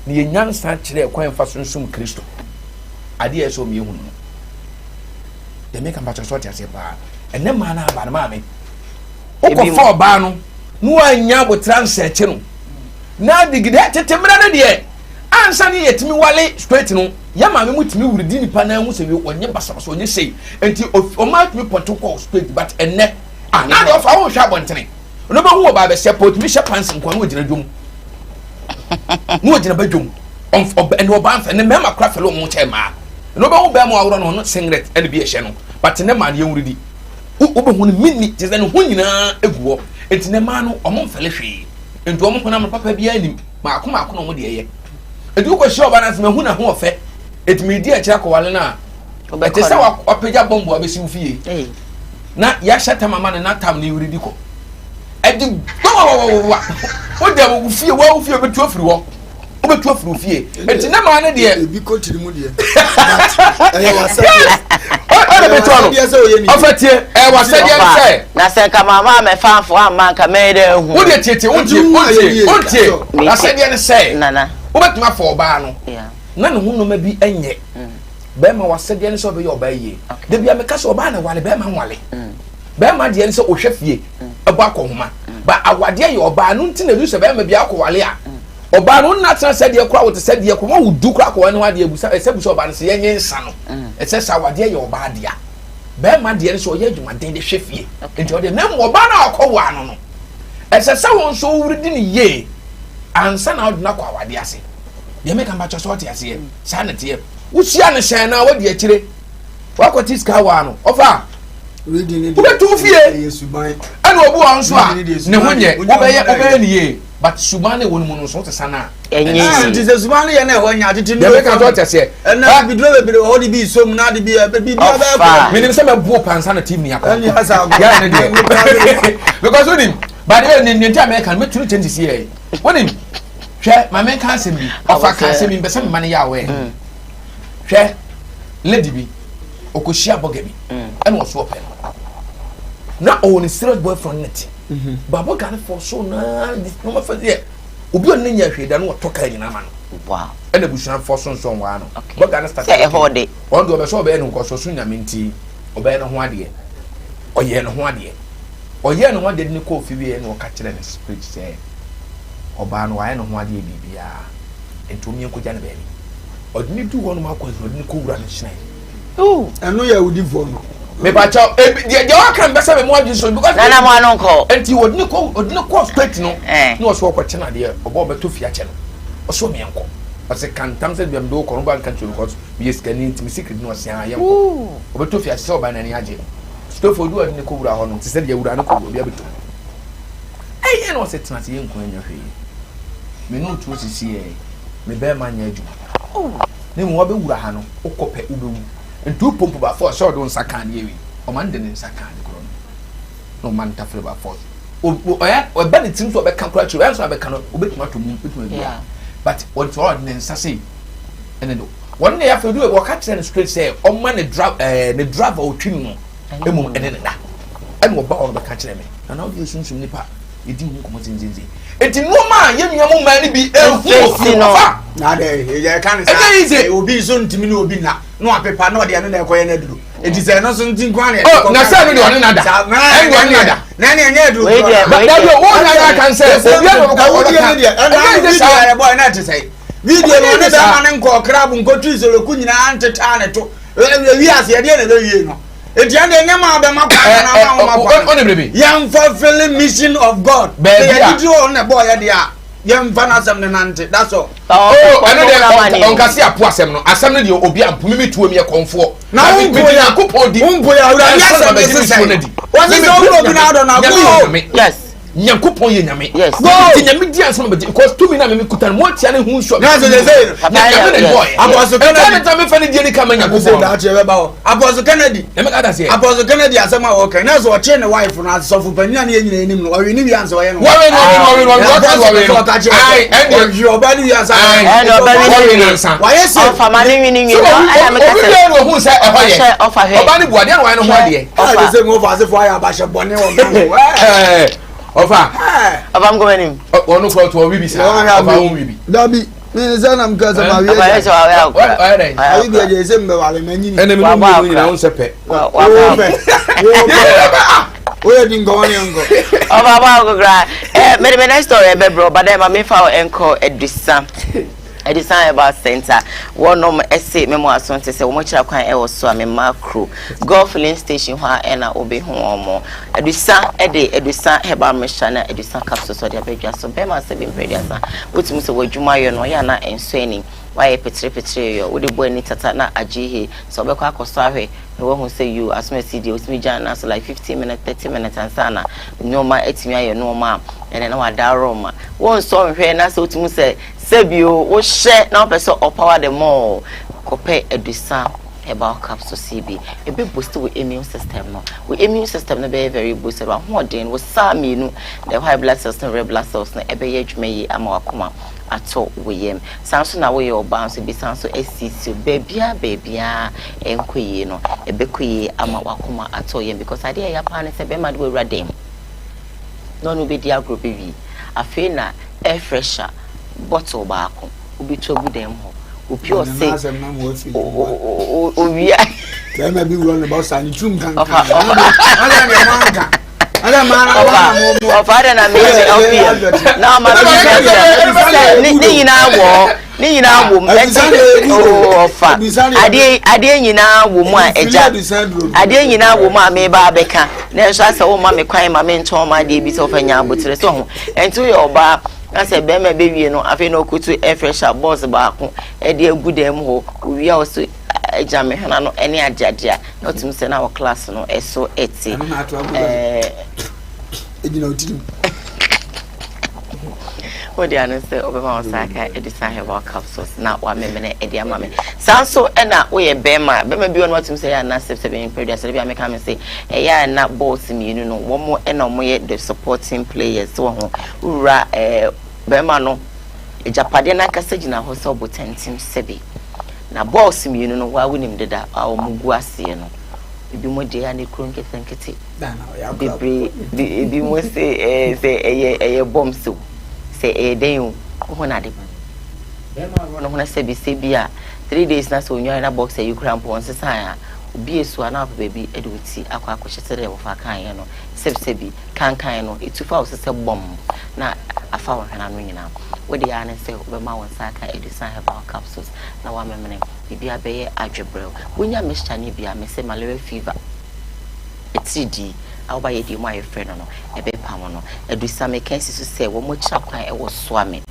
ne ye nyansa kire kwan fa sunsum Kristo ade ye so me hu no de me kan ba so atiase pa enne ma na ba na ma me o fo ba no no anya bo transeche no na digide tetemra na de ansa ne yetimi wale straight no ya ma me mutimi wuridi nipa na hu se wi onye basabaso onye sei enti o ma tumi protocol straight but enne na de ofa wo hwa bontene no ba hu ba be support mi shepansi nkwa no gina dwom no gina ba dwom ene o ba nfa ne mema kra felo mo chema no ba hu ba mo awro no singlet ene bi ehye no but ne ma ne wuridi wo ba hu ne minni te ze ne hu nyina eguo enti ne ma no o mo mfele hwe enti o mo hona mo papa bia anim ma akoma no mo de eye enti wo ko hye oba na se me hu na ho ofe enti me di a kira ko wale na eti se wa opega bombo abesi ufie na ya shata mama na tam ne wuridi ko edi wa o de wo fie wa ufie betu afiri wo o betu afiri ufie enti na ma ne de bi ko tiri mu de o betu ano ofatie wasadi say na se ka mama me fanfo amma ka me de hu wo de tete ontie wasadi ne say nana wo betu afọ oba no na ne hu no ma bi enye be ma wasadi ne so be oba ye de bia me ka so oba na wale be ma wale be ma de ne so ohwe fie ebo akohoma ba awade ye oba no nti na du se be ma bia akowale a oba no na tena se de kura wo te se de ko ma wudu kura ko ne wade ebusa e se busa oba ne se ye nyensa no e se sa awade ye oba de a be ma de ne so ye adwuma den de hwe fie nti o de na oba na akowa no no e se sa won so wuridi ne ye ansa na oduna kwa awade ase de me kan ba choso te ase sa na te usia ne hyen na wadi akire wakoti ska wa no ofa reading ne de tu fie yesuban ana obu an so a ne honye obeye ne ye but suban ne wonu no so te sana enye nti se suban ne ye na ho nya atete de me kan to te ase na bidro bebere ho di bi som na di bi bi ba me nim se me bu pansa na team ni akọ ani hasa ya ne de because onim ba de ne nti American me tunu change see e onim hwɛ mame ka asɛm bi ɔfa ka asɛm bi mbɛsɛ me mane yɛ awɛ hwɛ lady bi okohyia boga bi ɛna ɔso ɔpɛ na ɔwɔ ne serious boyfriend net babo gane for so na no ma fa yɛ obi on nya hwɛ da no wɔtɔ ka nyina ma no wow ɛna busuan for so nso wa no boga na start e hode on do be so ɔbɛ no nkɔso so nyame nti ɔbɛ no ho ade ɔyɛ no ho ade ɔyɛ no ho ade ne kɔ ofi wie na ɔka kyerɛ ne spirit sɛ ɔba no ayɛ no ho ade bibia entomi nkɔgya ne baabi ɔdini du hɔ no ma akɔso ɔdini kɔ wura ne hyɛn oh ɛno yɛ wudi fo no me ba chaw de waka mbesa me mo adwi so because na mo anu nko enti odini ko straight no na oso okwache na de obo beto fi ache no oso me enko ose kan tam se biam do ko no ban kan to because we is can intimate secret no ose aye enko obeto fi ache oba na ni age stove odu odini ko wura ho no ti se de wura no ko obi abeto eh na ose tena se enko anya hwe me no to sisi me be ma nya adwuma ne mo be wura ha no okope ubewu ntu pompo ba for so do nsaka na yewi o man de nsaka de kro no man ta fere ba for oya o be ni tim so be kan kra chiro enso be kan no obetuma to mu betuma bia but what for ne nsase ene do won ne ya fe do e wo ka kire ne straight say o man ne driver o twim no emu ene ne da ene wo ba o be ka kire me na na o ye sunsun nipa edi hu komo zinzinzi enti no ma yemia mo man ni bi ehu no na de ye kan say obi so ntimi ni obi na no apepa na ode ane na ekoye na duro enti say no so ntin kwan e oh na say no de one na da en de one na da na ne nya duro da do wo na kan say obi e no ko odi ane dia na video ya boy na te say video no ne da ma ne nko krab nko trisolo ku nyina anteta ne to wi ase de na wie no enti ande nya ma be makwa na ma makwa on ebrebe yam fulfilling mission of God ya video na boy ya dia yam fana asem ne nante that's all eno de on kasi apo asem no asem no de obi ampumi mi tuo mi e konfo na unko ya kupon di unko ya ura ya asem be sisa wasi so obi na do na go yes nyankopon ye nyame yes ti nyame di asem be because to mi na me kutan mo tia ne hu nso na so they say apostle Kennedy ta me fa ne di ka ma nyankopon da che be ba o apostle Kennedy e me ka da se apostle Kennedy asem a o kan na so o che ne wife na so fu panya ne nyina enim no o wi ni wi anse o ye no wa ai and you obani wi anse and obani anse wa ye se of amani wi ni no aya me ka se o hu se e ho ye obani buade na wa no ho de o se mo fa se fo aya ba she bone o no Ofa I'm going in. Onu ko to we bi sa. Ofa won we bi. Dabi, me say na mka sa ma we. Ofa so we ayi bi je se mbe wale manyini. Ene me no nyina won sepe. Wa we di ngo woni ngo. Ofa ba go gra. Me next story be bro, but then me fa enko Edisa. Edisa about center. One no essay memo asonte se wo mo kira kwan e wo so a me macro. Golf lane station ho a na obi ho omo. Edisa Edisa heba mesha na Edisa capsule so de abedwa so be ma se be prediasa. Wotimu se wadwuma yo no ya na enso ani. Why petre yo wo de bo ani tata na ajihe so be kwa akoso ahwe no wo hu say you as me see the otimi jana so like 15 minutes 30 minutes and sana no ma etimi aye no ma ene na wada roma won so hwe na so otimu say sebio wo hye na person power the more kope Edisa about capsule CB a bit boost with immune system no with immune system no be very boosted wa ho den wo sa minu the white blood cells and red blood cells na ebe ye dwuma yi ama wakoma ato weyem sanso na we your bounce be sanso SCC bebia enkoyi no ebekoyi ama wakoma ato yem because ade ya pa ne se be mad we radem no be dia group bi afi na air fresher bottle ba ko obi to bu dem ho opi o say o wi there may be run about sani chum kan of father na me of now ma ni nyina wo oh fa ade nyina wo mu a eja ade nyina wo mu a me ba beka na so asa wo ma me kwan ma me nton ma de bi so fa nya abotre so ho ento ye oba na se be ma be wie no afi na okutu air fresher boss ba ko e de agudam ho wi a so eja me hana no ene ajadia na otum se na wo class no eso eti ejina otiri Odi anu se obema osaka Edisa heba capsules na wa memene edi amame sanso na wo ye bema bi ono watum se ya na 7 producer bi ameka me se ya na boss mienu no wo mo na mo ye the supporting players so ho ura bema no ejapade na kasa gina ho so botentim sebe na boss mi no wa wonim deda a omugu ase no ebi mo de ya ne kron ketenkete bebre ebi mo se eye bomb so se den ho na de no ho na se bi a 3 days na so nyaa na box e cramp on se san obi esu ana baby eduti akwa akohyetere wo fa kan ye no sebi kan no etufa wo se bom na afa wo hwana no nyina wo de ya ne se obema won saka edison herbal capsules na wa memene bibi abeye adwebrel wonya mixture ne bia me se malaria fever etidi awba ye di mo aye frɛ no ebe pam no edusa me kan sisu se wo mo kira kwan e wo soame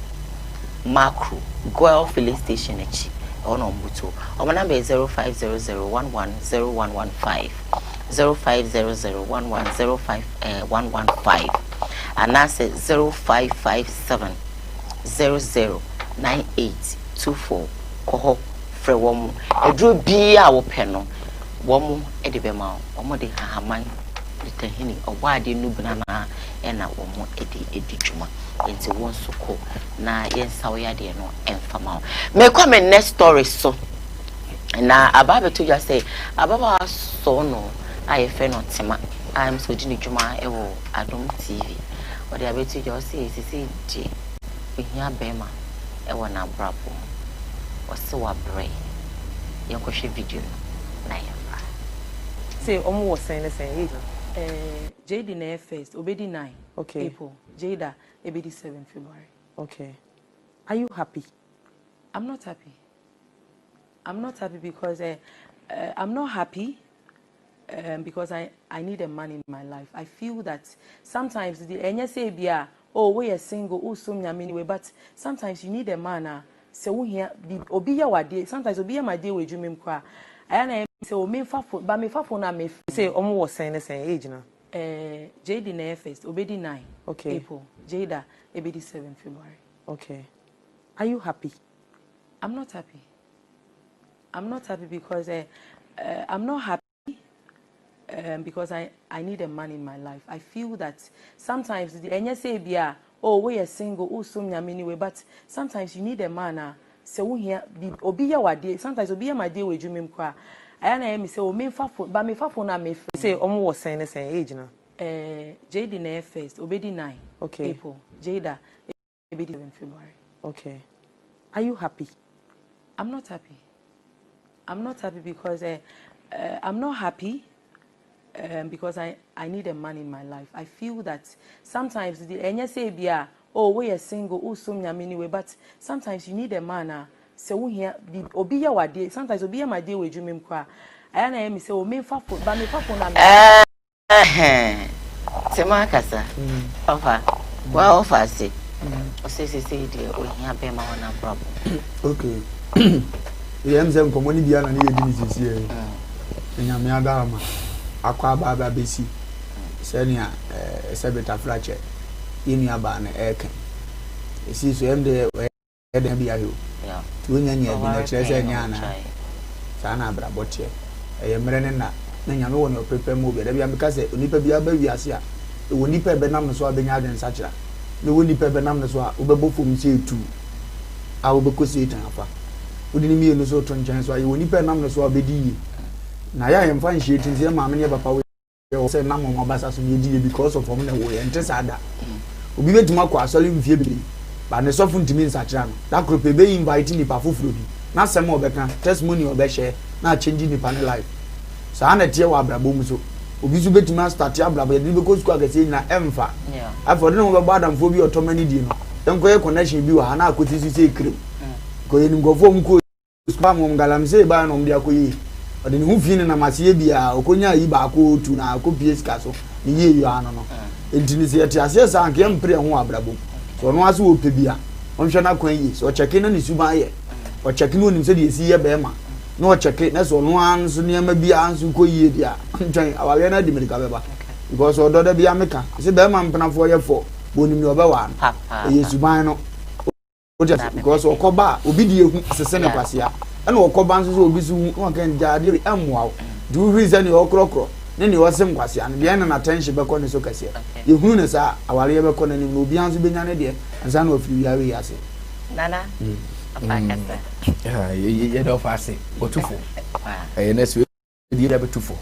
macro goil filling station echi ono mbuto o number is 0500110115 05001105 and that's 0557009824 koho frɛ wɔn eduro bi a wo pɛ no wɔn de be ma wɔn de hahaman de tahini ɔbaade nu banana ɛna wɔn edi dwuma enti wɔn soko na yɛnsa wo yade no ɛmfama me come next story so na ababa to just say ababa so no I fɛ no tema I'm so di ne dwuma ɛwɔ Adom TV ɔde abetu just say sisi je ohia bema ɛwɔ na brabo ɔse wa bre yɛnkɔhwɛ video na yɛfa say omo was saying the same JD na first obedi 9 okay April Jada ebedi 7 February okay are you happy? I'm not happy because I'm not happy because I need a man in my life. I feel that sometimes the enya say bia oh we are single oh so anyway but sometimes you need a man say wo here obi ya wade sometimes obi ya my day we dwumem kwa I say o me fa but me fa na me say omo was saying the same age na JD na first obedi 9 okay April Jada ebedi 7 February okay are you happy? I'm not happy because I'm not happy because I need a man in my life. I feel that sometimes the enya say bia oh we are single oh so anyway but sometimes you need a man say wo here obi ya wade sometimes obi ya my day we dwumem kwa I na say o me fa but me fa na me say omo was saying the same age na JD na first obedi 9 okay April Jada ebedi 7 February okay are you happy? I'm not happy because I'm not happy because I need a man in my life. I feel that sometimes the enya say bia oh we are single oh so anyway but sometimes you need a man say wo here obi ya wade sometimes obi ya my day we dwumem kwa I na say o me fa but me fa na me tema kasa ofa wa ofa say o say dey o hia be ma wana problem okay yemze nkomo ni bia na ne yedi ni sisi e nyame adama akwa baba besi senia sebeta frache yini aba na eke esi so emde eden bia yo tu nya nya bi na chrese nya na sana abrabotie eyemre ne na nyame woni opepe mo bi da bia meka se onipa bia ba wiase a wonipa be nam no so abenya aden sachira ne wonipa be nam no so a obebofom se etu a obekosi etan afa udini mi enu so to nchen so ayi woni pe nam no so abedi na ya yemfa nhie tinzie ma me ne papa we say nam mo basa so yedi because of hom na wo ye nte sada obi betuma kwa asole mfie bi ba ne so fu ntimi nsachira no da krope be invite ni pa foforo bi na sem obeka testimony obehye na change ni pa ne life sa na tie wa abrabo mu so obi so betuma start abrabo yedi be ko school agase na emfa afọ de no be bada mfo bi otomani di no enko ye connection bi wa na akoti su say krem ko ye nim gofo mu ko spam mo ngalam say ba no mdia koyi ode ni hu fini na masie bia okonya yi ba ko tu na ko PS ka so ni ye yo ano no entini se yati ase sa anke mpre ho abrabo so no ase wo pe bia onhwe na kwan yi so check na ni suban ye o check no nim se de esi ye be ma na o check na so no an so ne ma bia an so ko yi dia ntwen awale na di medika beba because odo da bia meka se be ma mpenafo ye fo bonim ni obewa ye suban no because okoba obi di ehu asese ne kwasia na okoba nso so obi su won kan jaade amwa do reason e okrokro ne ne wasem kwasia ne bia na attention be ko ne so kasia ye hunu ne sa awale ye be ko ne no obi anso benya ne de ansa na ofiri yawe yase Nana. Apakasa. You don't fast it. Or two for. Next week, you have two for.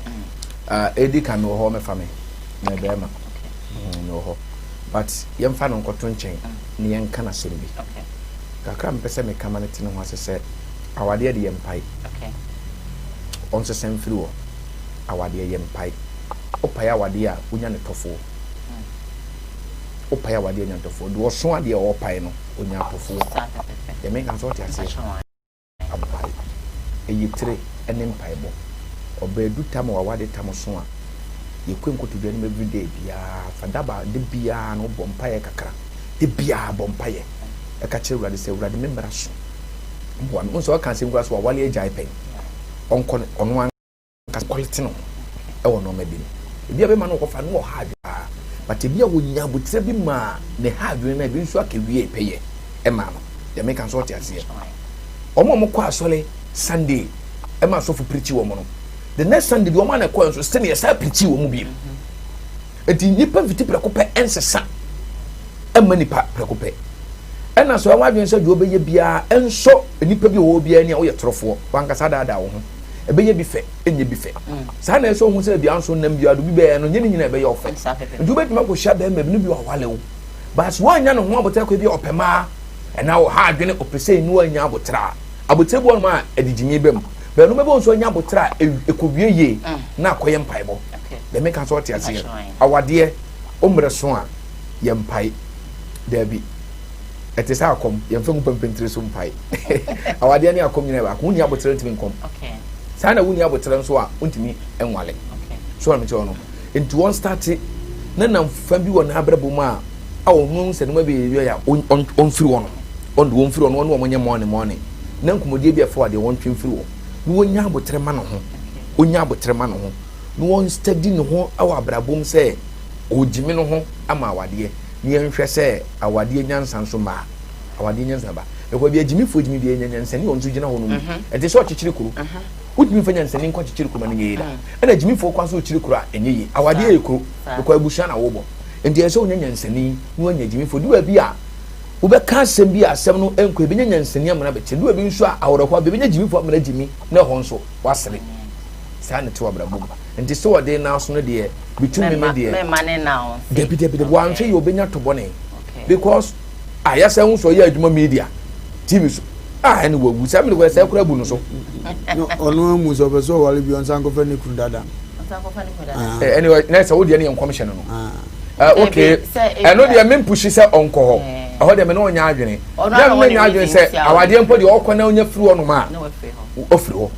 Eddie can no home family. No bema. No. But young fan on cotton chain. Nian cana silly. Okay. Kakram pesa me kamaneti no was said. Our dear the empire. Okay. On the same floor. Our dear empire. Opaya wadia, unya netofo. Opaya wadia netofo. Do so adia opaya no, unya tofo. The make us what you say. Ampai. Eyitre enem paibo. Obedu tamo awade tamo so a. Yekwem ko to do every day bia fadaba de bia no bompaye kakra. De bia bompaye. E ka kire urade se urade membra so. Mbo am so kan se ngura so wale agya pen. Onko ono an ka quality no. E wono ma bi. Bia be ma no ko fa no ha adwa. But bia wo nya botre bi ma ne ha adwa na bi nso akawie peye. E ma no. They make us what you see. Omo kwa asole Sunday. E ma so fu preach wo mo no. The next Sunday the woman akwa so still yes preach wo mo bi. Eti nipa viti prekope ensesa. E ma nipa prekope. E na so anwa dwen se do obeye bia enso nipa bi wo bia ni a wo ye torofo. Wankasa da wo ho. E be ye bi fe, enye bi fe. Sa na so hu se bia nso nam bia do bi be no nyene nyina e be ye ofe. Do be tuma ko sha be ma bi no bi wa wale wo. But wanya no ho abota ko bi opema. And now hard when opese no anya abotra abotebu on ma ediginye bem be no mebe onso anya abotra ekobie ye na akoye mpaibo the make us what you say awade omre so a ye mpai dabi etisa akom ye mfa mpempentire so mpai awade ne akom nyina ba ko nya abotra ntimi nkom okay sana wuni abotra nso a untimi enwale so am cho no into one start na na mfa bi wona abrabo ma a ohun se no ma be ya on free one on the one free on one woman morning na nkomodie bi afọ ade won twin free wo no wonya abotre ma no ho onya abotre ma no ho no won steady no ho awa abrabom se ojimi no ho ama awade ni enhwe se awade nyansa nso ma awade nyansa ba e ko bi ajimi fo jimi bi nyansa ni on so gina ho no e de so chichiri kuru utimi fa nyansa ni nko chichiri kuru ma ni yeda e na ajimi fo kwa so chichiri kuru a enye yi awade e kuru e ko abusha na wo bo enti e so nyansa ni won ajimi fo duwa bi a ube ka asem bi asem no enko ebenya nyansani amana be chedu ebi nso a awroko abenya jimi fo amana jimi na ho nso wasere sa ne to abrabom nti so wode na so no de bitumi me de me mane now de wan hwe yo benya to bone because ayasa hu so ya adwuma media tv so ene wagu sa me ko sa kura bu no so no ono mu so be so wale bi on san ko fa ne kun dada anyway na sa wode ne en commission no okay eno de me pushi se onko ho aho de me no nya adwene na me nya adwene se awade empo de okọ na onya firi ono ma ofiri ho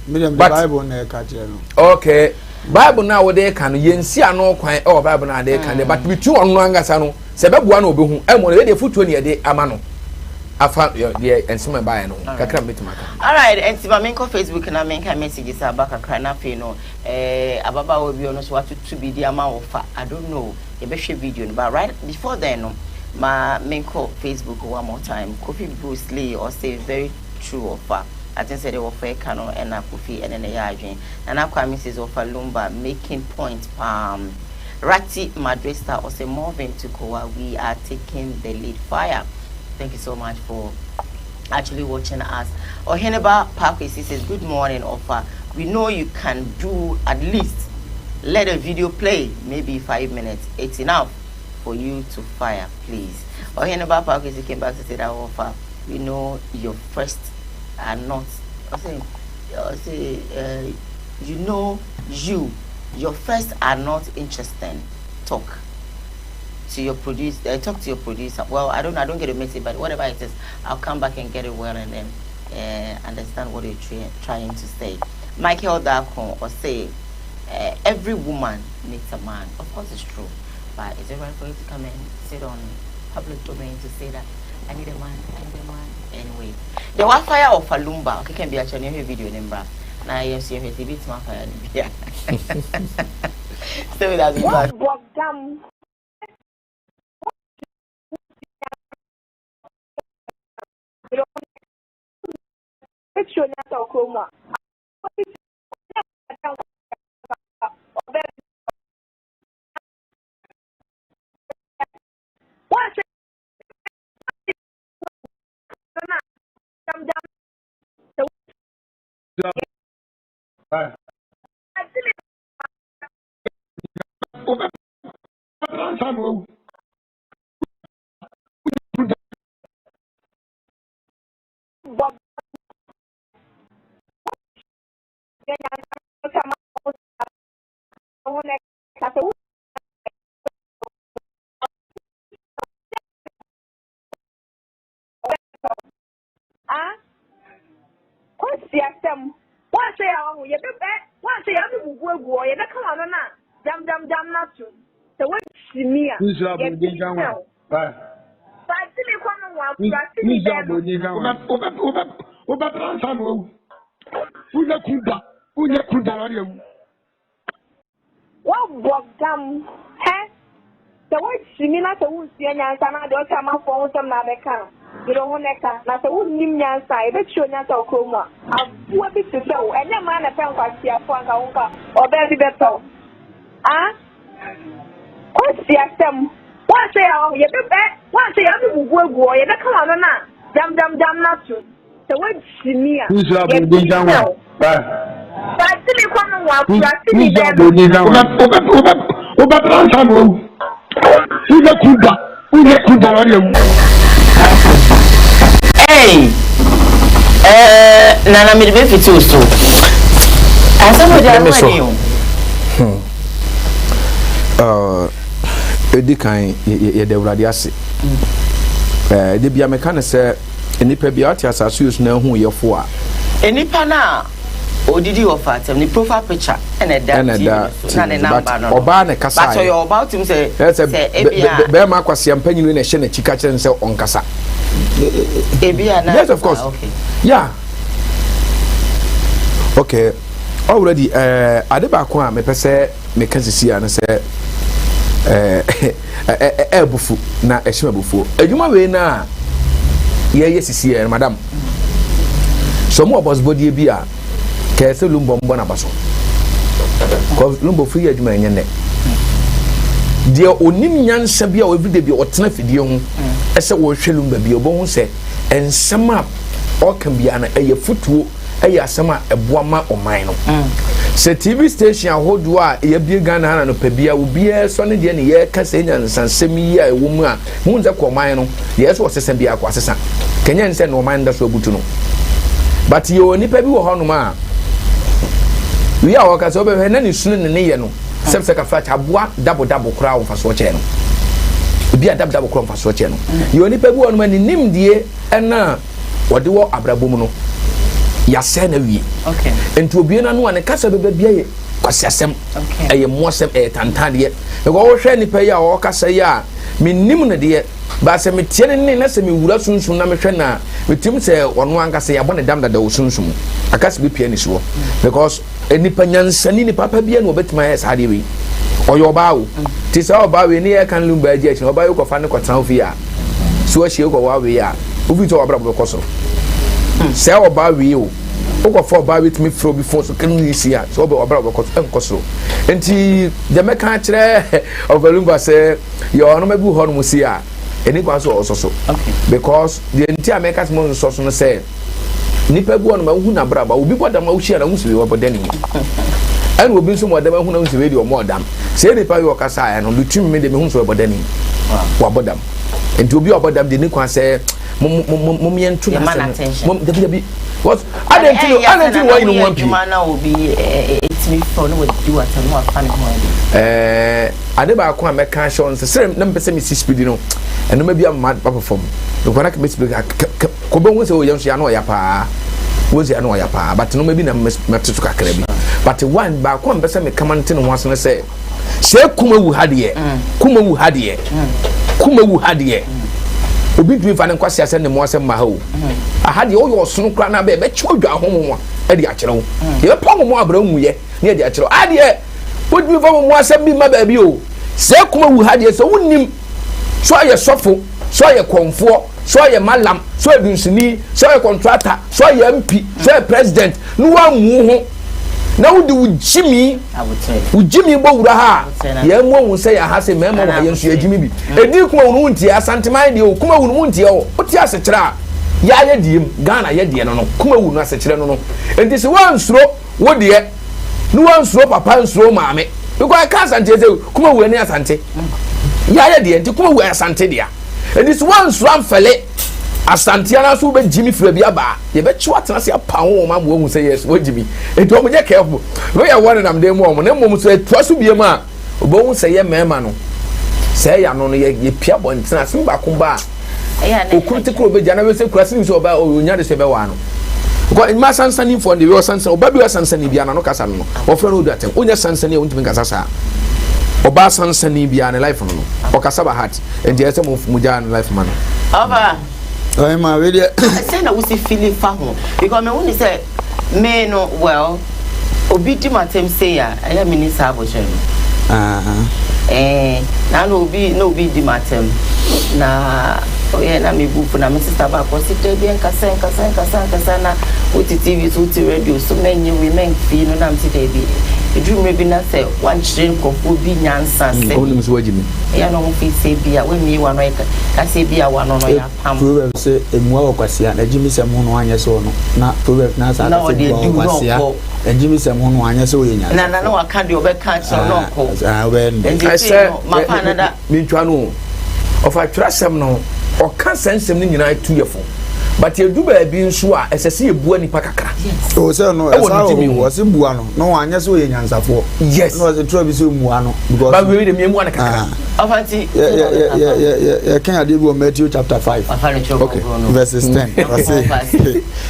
medium the bible na ka kire no okay bible na wode ka no yensi ano kwan e bible na de ka de but bitu ono angasa no se bebua na obehu e mo de futuo ne de ama no afa de ensima bae no kakra metumaka all right ensima menko Facebook na menka messages abaka kra na fe no ababa obi ono so watutu bi di ama wo fa I don't know e be hwe video no but right before then no ma menko Facebook one more time Kofi Bruce Lee or say very true offer I think say they offer kano and Kofi and then adwin and akwa Mrs. offer Lumba making point Rati Madresta or say moving to Koowaa we are taking the lead fire. Thank you so much for actually watching us. Oheneba Parkway says good morning offer. We know you can do at least let a video play maybe 5 minutes. It's enough for you to fire, please. Oheneba Parkway came back to say that offer. We know your first are not. You know your first are not interesting. Talk to your producer. Talk to your producer. Well, I don't get a message, but whatever it is, I'll come back and get it well and then understand what you're trying to say. Michael Darkon or say every woman needs a man. Of course, it's true, but is it right for you to come and sit on public domain to say that I need a man? Anyway, the wildfire of Falumba. Okay, can be actually a video number. Now you see me TV to my fire. Yeah. Stay with us. You don't want to na so wonnim nyansa e be tro nyansa okromu a abuo bi te se wo enye ma na pɛ nkwasi afo anka wonka oba bi beto kwasi asem wa se ya ye be wa se ya bi bubu egu ye be kama no na jam na to so we chimi a ye bi janwa ba tini kwa no wa kwasi ni be oba transa mo uye kuda wale Hey, Nana mi be fiti oso. Asamo dia wani o. Edi kan ye de wurade ase. De bia me kan se enipa bia ati asasu osu na hu ye fo a. Enipa na odidi ofa ni profile picture na da na ne number no. Oba na kasa. But you about him say be ma kwase ampanyinu na hye na chika kire se onkasa. Yes, of course. Okay. Yeah. Okay. Already, adeba kwa me pese me kansisi ya na se bufu na ehima bufu. Adwuma we na ye sisi ya madam. So mo boss body bi a ke se lumbo mbo na baso. Ko lumbo fu ye adwuma enye ne. Dia onim nyansa bia o everyday bia o tena fidie ho ese wo hwelum ba bia obo hu se ensema o kan bia na eye futuo eye asema eboama oman no se TV station ahodo a ye bia Ghana hana no pa bia obi e so ne de ne ye ka se nyansansem yi a ewo mu a hu nze ko oman no ye so sesa bia kwa sesa kenya nse no oman da so butu no but ye oni pa bi wo hono ma wi a wo ka so be hwe na ne sunu ne ye no sepse ka flat aboa double crowd fa so che no obi a double crowd fa so che no yo ni pa bi wonu mani nimdie na wode wo abrabom no ya se na wi okay enti obi na no ane kasa beba bia ye kwasiasem eye mosem tantade e go wo hwe ni pa ya wo kasa ya minnim ne de ba se metie ne na se me wura sunsun na me hwe na metim se ono ankasa ya bone dam da wo sunsun akasa bi pia ni so because enipa nyansani ni papa bia no betima ya sade wi oyo baawo ti sa obaawe ni e kan lumba aji achi obaawe ko fa ne ko tan ofi a so ahie ko waawe a obi to obrabo ko so se obaawe o ko fa obaawe timi fro bi fo so kan ni si a so obrabo ko so enti de me kan kire overlumba se yo no mabu ho no si a eni kwa so ososo because the entire makers mo so no say nipa bu ono ma hu na braba obi bodam wo hia na hu siwe wobodani anu obi nso mo dam hu na hu siwe di o mo dam se nipa yo kasa ya no lutum me de me hu so wobodani wa bodam enti obi obodam de ni kwa se mum yentu na se mum de what I don't why you want people na obi etimi for no we do at no afan ho ade ba ko ameka show se na mpese me si speed no eno ma bia ma perform no kwana ka me speed ko be hu se o yenso ya no ya pa wo se ya no ya pa but no ma bi na metutu kakra bi but one ba ko mpese me kamante no ho asene se kumawu hade obi dwi fa ne kwase ase ne mo ase ma ha o ahade o yo sunu kra na be chwo dwa homo e de akere wo ye pom mo abra nwuye ne de akere ade o dwi fa mo ase bi ma ba bi o se kumawu hade so wonnim so ye sofo so ye konfo so ye malam so edunsini so ye contractor so ye MP so ye president no wa mu ho na wudi ujimi bo wura ha ye mo hu se ya ha se mema wa yensu ejimi bi edi kuma wonu ntie asanteman de o kuma wonu ntie o oti ase kira ya ye diem Ghana ye die no Kumawood no asechire no enti se wan suro wo de no wan suro papa nsuro maame because I can't say Kumawood ni asante ya ye de enti Kumawood asante dia enti se wan suro amfele asante ana so be Jimmy fra bi aba ye be chiwa tena se apawo ma mo hu say yes wo Jimmy enti o mo je careful we ya one nam dem o mo na mo so etwaso bi ma obo hu say ye mema no say ya no ye pia bo ntena se ba kumba okunte kro be jana we se kurase ni so ba o nya de se be wa no ko in ma sansani for the sansan oba bi sansani bia na no kasa no o fra no do atem onya sansani o ntimi kasa sa oba sansani bia na life no o kasa ba heart and the some of muja na life man Ova oh ma we dey say na we see feeling fa ho because me when say me no well obi di matem say ya aya minister aboche na no obi di matem na oye na me bufu na me sister ba ko sister bi nkasa na oti TV so oti radio so menye women fi no na me sister bi edrum bi na say one train kofu bi nyansa se only so wajimi ya no fi se bi a we mi wa no ka se bi a wa no ya pam proverb say emua okwasia na jimi se mu no anye so no na proverb na sa se okwasia ejimi se mu no anye so yenya na no aka de obeka so no ko I say mapa na da mi twa no of a trasem no o kan sensem ni nyina tuyefo but you do be nso a esese ebu ani pakakra o say no esa o se bua no anya so ye nyansafo yes no se tro bi so mu ano because but we dem emu ana kakra afanti yeah can I do Matthew chapter 5 okay verses 10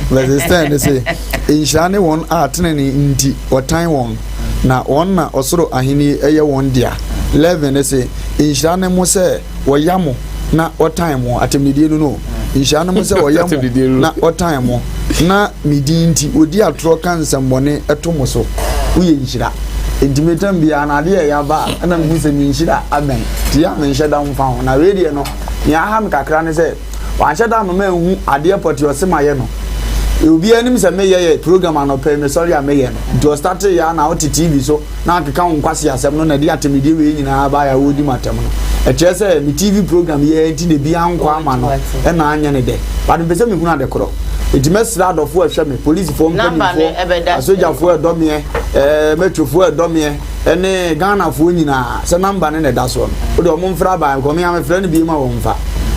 verses 10 they say inshane won atenene ndi otan won na won na osoro ahini eye won dia 11 they say inshane mo se woyamo na otan mo atemidie no inshane mo se woyamo na otan mo na midinti odi atro kansambone etomo so uye nshira intimetam bia na de ya ba na mu se nshira amen ti ya men sheda mfa ho na we de no ya ha me kakra ne se wan sheda mama hu ade poti osemaye no obi anim se meye program anope me sorry ameye no do start ya na ot TV so na akeka nkwase asem no na de atemidie we nyina ba ya wodi matem no e chese mi TV program ye enti ne bia nkwa ama no e na anya ne de but be se me hu na de kro etimesra adofo ahwe me police fo mpani fo soja fo edomie metro fo edomie ene Ghana fo nyina se number ne da so no o de o mfra ba ko me am fra ne bi ma wo mfa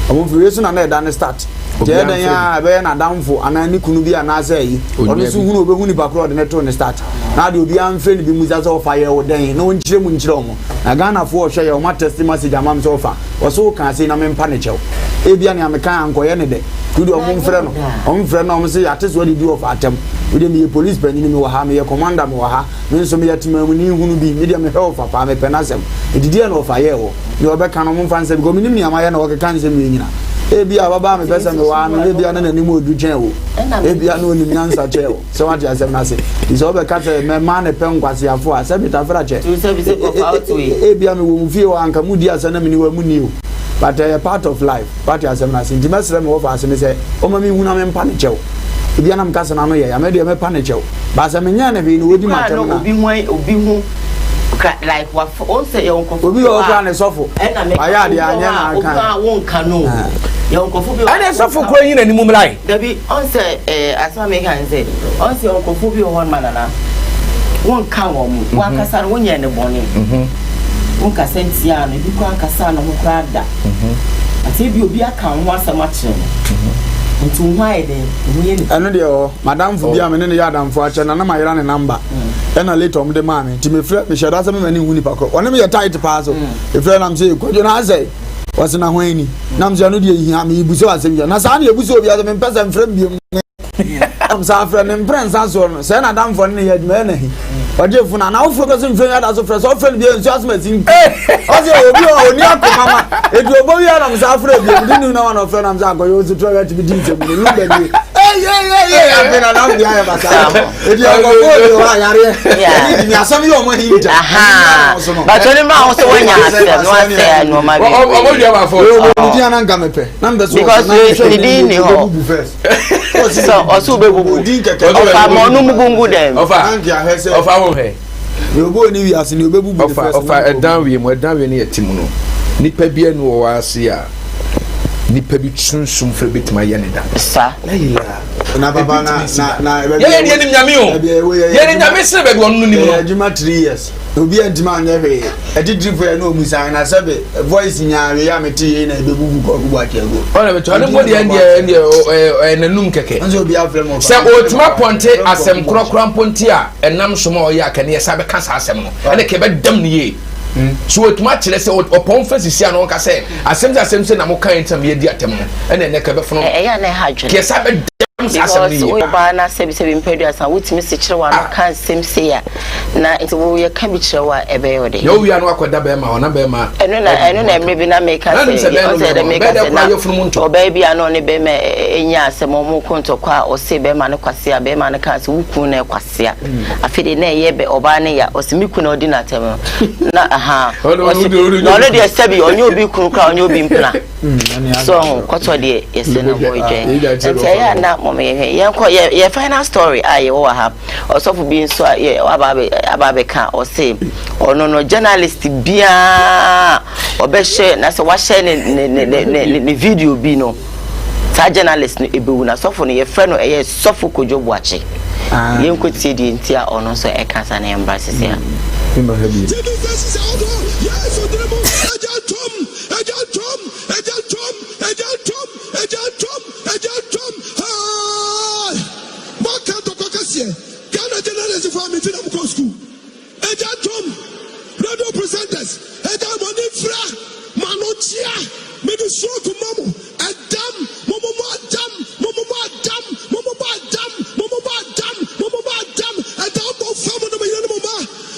o mfra yesu na na da ne start Jeda ya be na damfo anani kunu bi anase yi ono so hunu obehu ni bakro de neto ne start na de obi am friend bi muza so fa ye wo den na onchire mu nchire omo na Ghana fo o hwe ye o ma test message amam so fa wo so kan se na me mpa ne chew e bia ne am kan anko ye ne de kudu omo mfre no omo se ya teso de di of atem we de me police pani ni me wa ha me ye commander me wa ha me so me yatimamu ni hunu bi me de me help fa me penasem e didi no fa ye wo ni obeka no mo mfa nse bi go minim ni amaye na wo ke kan se me nyina ebia baba me pesa me wa no ebia na nani mo odutwen wo ebia na onim nyansa che wo se wa dia asem na se iso be ka se me ma ne pe nkwase afo a se bita fra che ebia me wo mfie wa anka mudi asa na me ni wa muni o but a part of life part asem na se ndi mesre me wo fa se me se o ma me hu na me mpa ne che wo ebia na me ka se na no ye ya me de me pa ne che wo ba se me nya na be ni wodi matem na obi hu like what on say your uncle obi o ka ne sofo aya de anya na aka won kanu your uncle bi and sofo kro yin ani mum lai dabi on say asma me kan say on say uncle bi won manana won kan wo mu wa kasa won ye ne boni won ka sentia no bi kwa kasa no ho kra da ati bi obi aka ho asama kire ntu hwae de eno de o madam fu bia me ne ya adam fu ache na na mayira ne number ena later om de ma me ti me frɛ me hyɛ da sɛ me mani hu ni pakɔ one me yɛ tight pa so e frɛ nam sɛ ko jo na asɛ wase na hwani nam sɛ no de hia me ibu so asɛm ya na saa na ebu so obi asɛ me pɛ sɛ mfrɛ biem am sa frɛ ne mprɛ nsa so no sɛ na adam fu ne yɛ dwuma na hi oje fu na wo frɛ pɛ sɛ mfrɛ ya da so frɛ so frɛ biem nso asɛm asim ɔsɛ obi oni akoma ma edu obo wi adam sa frɛ biem di nu na wana frɛ nam sɛ akɔyɛ osu trɔ ya ti bi di nsɛm no lu bɛ di abena na bia ya basa edi agogo wa yare ni asam yo mo hinja but only ma so wanya asem no ase no ma bi obo dia ba fo di ana nga mepe na mbe so because we di ni ho so oso be bubu ofa mo no mugungu dem ofa wo he yo bo ni wi ase ni obebubu ofa edan wi mo edan wi ni etim no nipa bia no wo ase a nipa bi sunsum fere betima ye ne da sa na baba na ye ni nyame o ye ni nyame se be do no ni no adwuma 3 years obi adwuma anya hwe edidiri fo na omusa na sabe voice nya we ya meti ye na ebegugu ko gugu akego ona be to ne body e nanum keke nzo obi afre mo se otuma ponte asem krokran ponte a enam soma o ya kane ye sabe kasa asem no ene ke be dam ne ye so otuma kire se opon fasisi an on ka se asem se na mo kan entam ye di atem no ene ne ke be fono ya na ha dwene ke sabe because we bana sebi impedia san wutimi se kire wa no kan sem se ya na nti wo ye ka bi kire wa ebe yo de yo wi anu akoda be ma ona be ma eno na emre bi na make say o say the make say na o be bi anu ne be me enya asem mo konto kwa o se be ma ne kwase a be ma ne kan se wuku na kwase a afide na ye be oba ne ya o se miku na odi na tem na aha no le de sebi onye obi kunu kra onye obi mpna so kwato de yese na boy je nti ya na ye final story aye wo ha osofu bi nso ye ababe ka o say ono journalist bia obehye na se wa share ne video bi no ta journalist no ebewu na sofu no ye frɛ no ye sofu kojobu ache ye nkotie di ntia ono so e kasa na embrace se ya Ghana journalists for me to the school. Radio presenters, Monifra, Manotia, maybe so to Momo, a dam, Momo dam, a dam of family of Yanoma,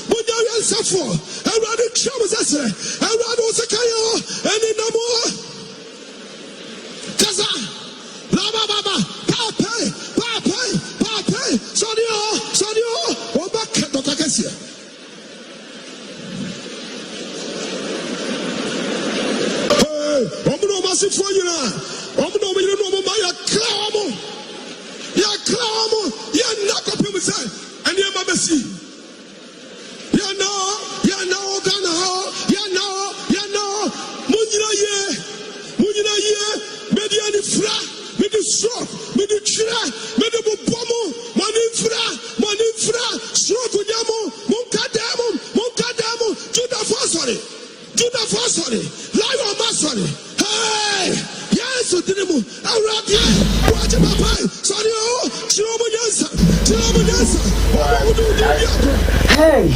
Mudaria Safo, a radio Chamas, a radio Sakayo, and in no more. Kaza, Lama Baba, Papa, Sodio, or back at the Cacasia. Omo massive for you now. Omo we don't know my clamo. Ya clamo, ya knock up himself, and ya mabesi. Ya no, Ghana, ya no, Munina ye, maybe any fra, maybe straw, maybe tra, maybe bomo, manifra, stroke yamo, Munkadamo, Judah Fasori, Lion Masori. Hey, yes, Dinimu, Arabia, watch my pie, sorry, hey,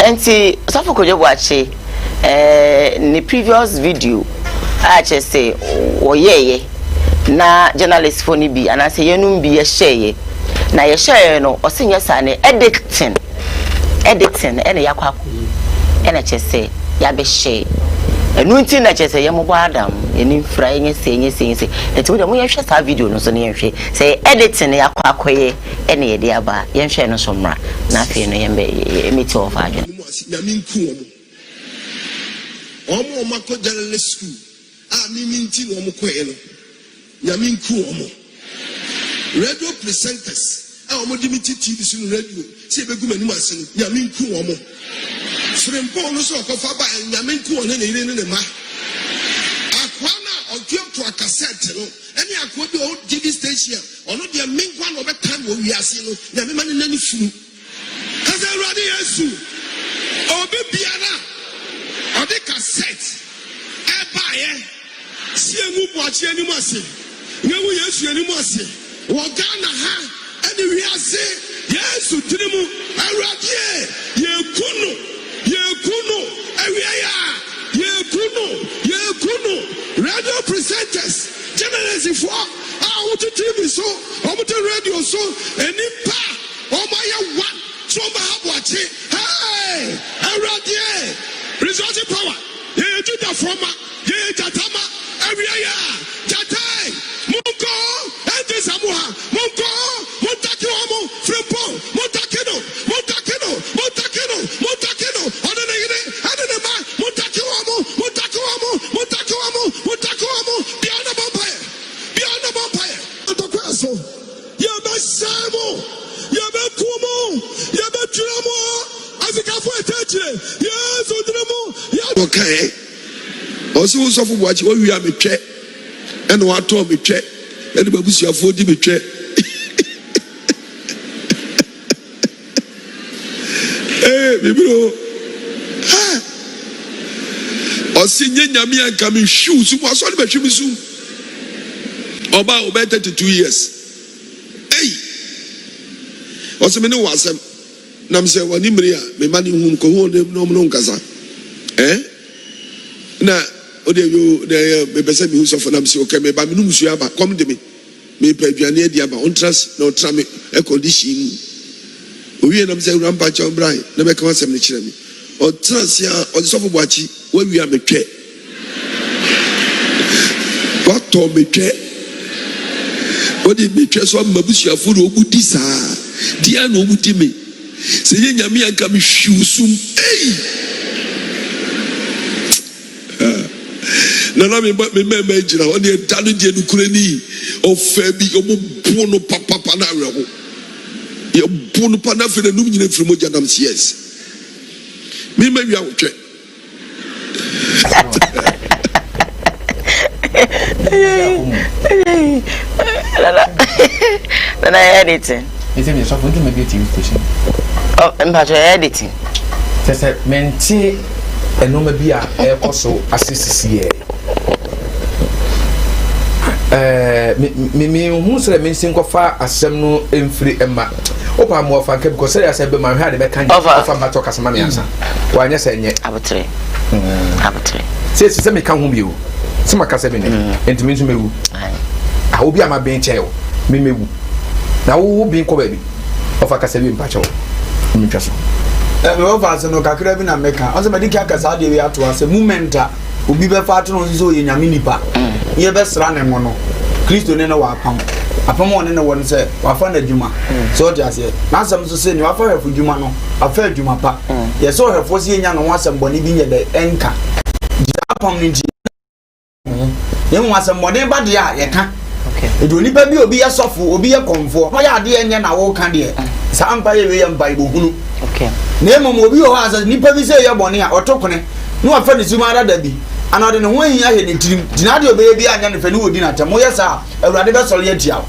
enti sofu kojobu ache ni previous video I just say oyeye na journalist phone bi anase yenum bi ye share na ye share no osinye sa ne editing ene yakwa akoyi ene chese ya be share enu nti na chese ye mo adam eni fra enye se enti wo de mo ye hwe sa video no so ne ye hwe say editing yakwa akoyi ene ye de aba ye hwe no so mra na afi no ye emiti of adwo omo mako journalist school minti no mo koe no nyaminku omo radio presenters omo dimiti TV so radio se begu manim asen nyaminku omo frempo no so kofa ba nyaminku one ne ire ne ma akwana odwem to cassette no ene akwa bi o TV station ono de minkwa no betam wo wiase no nyame ma ne nani funu kaza radio yesu obi biara ode cassette ebaye sie mu boachi animu ase nyewu yesu animu ase wo Ghana ha ene wiase yesu tirimu awradie yekuno awiaya yekuno radio presenters journalists for out TV so out radio so enipa omaya one so ma boachi hey awradie resource power ye juda forma ye jatama awiaya jatai munko ende samuha munko montakiwamo frempo montakino adene ma montakiwamo biana vampire atokwaso ya basamo ya bekumo ya betramo afika fo etechire yesu dinamo ya okay osi wo sofo buachi wo wi ametwe ɛna watɔ me twɛ ɛna babusuafoɔ di me twɛ bibiro ɔsi nye nyame anka me hwiw so mu asɔre bɛhwe me sum ɔba ɔbɛ 32 years ɔsi me ne wɔ asɛm nam sɛ wɔne mmiri a me ma ne hum kɔhu ne no nkasa na ode yo de me pese me hu sofo nam sɛ okay me ba me num su aba kom de me pa aduane adi aba ontras na otra me e condition mu owie nam sɛ rampa cha obrai na be ka asɛm ne kyerɛ me otras ya ɔde sofo boachi wa wi a me twɛ wato me twɛ ode me twɛ so mabusuafo no obudi saa dia no obudi me sɛ ye nyame anka me hwiusum na me jira on the danu die no kurani ofa bi obo no papa na aweho ye bo no pa na fe na num nyina firi mo jadam yes me ma wi awotwe na editing ite me so for do me be TV station oh mpacho editing sese menti enoma bi a ekoso asisisi me hu sere me nsin kofa asem no emfiri ema opa mo ofa nke because sere asem be ma hwa de be kan ofa ma to kasama me ansa wa nya se nye abotre se me kan hu bi o se ma kasa be ne entimi nso mewu a obi ama ben che o me mewu na wo bi ko ba bi ofa kasa bi mpa che o me twa so me ofa se no kakra bi na meka on se me dika kasa de wi ato ase momenta obi be fa to no nso ye nyame nipa ye be sra ne mo no Kristo ne na wa apam one ne won se wa fa na djuma so dia se na asem so se ni wa fa hefu djuma no afa djuma pa ye so hefo se nya no asem boni bi nye de enka dia apam ni nti ye mo asem boni ba de a ye ka edo nipa bi obi ye sofo obi ye konfo mo ya de enye na wo ka de sa ampa ye we ye mpa ibo hunu na emo obi o ha sa nipa bi se ye boni a otokone no afa ne suma ada bi anade ne ho hia he ne tirim dinade obeye bi anya ne fa ne wodi na tam yesa awurade be sori atia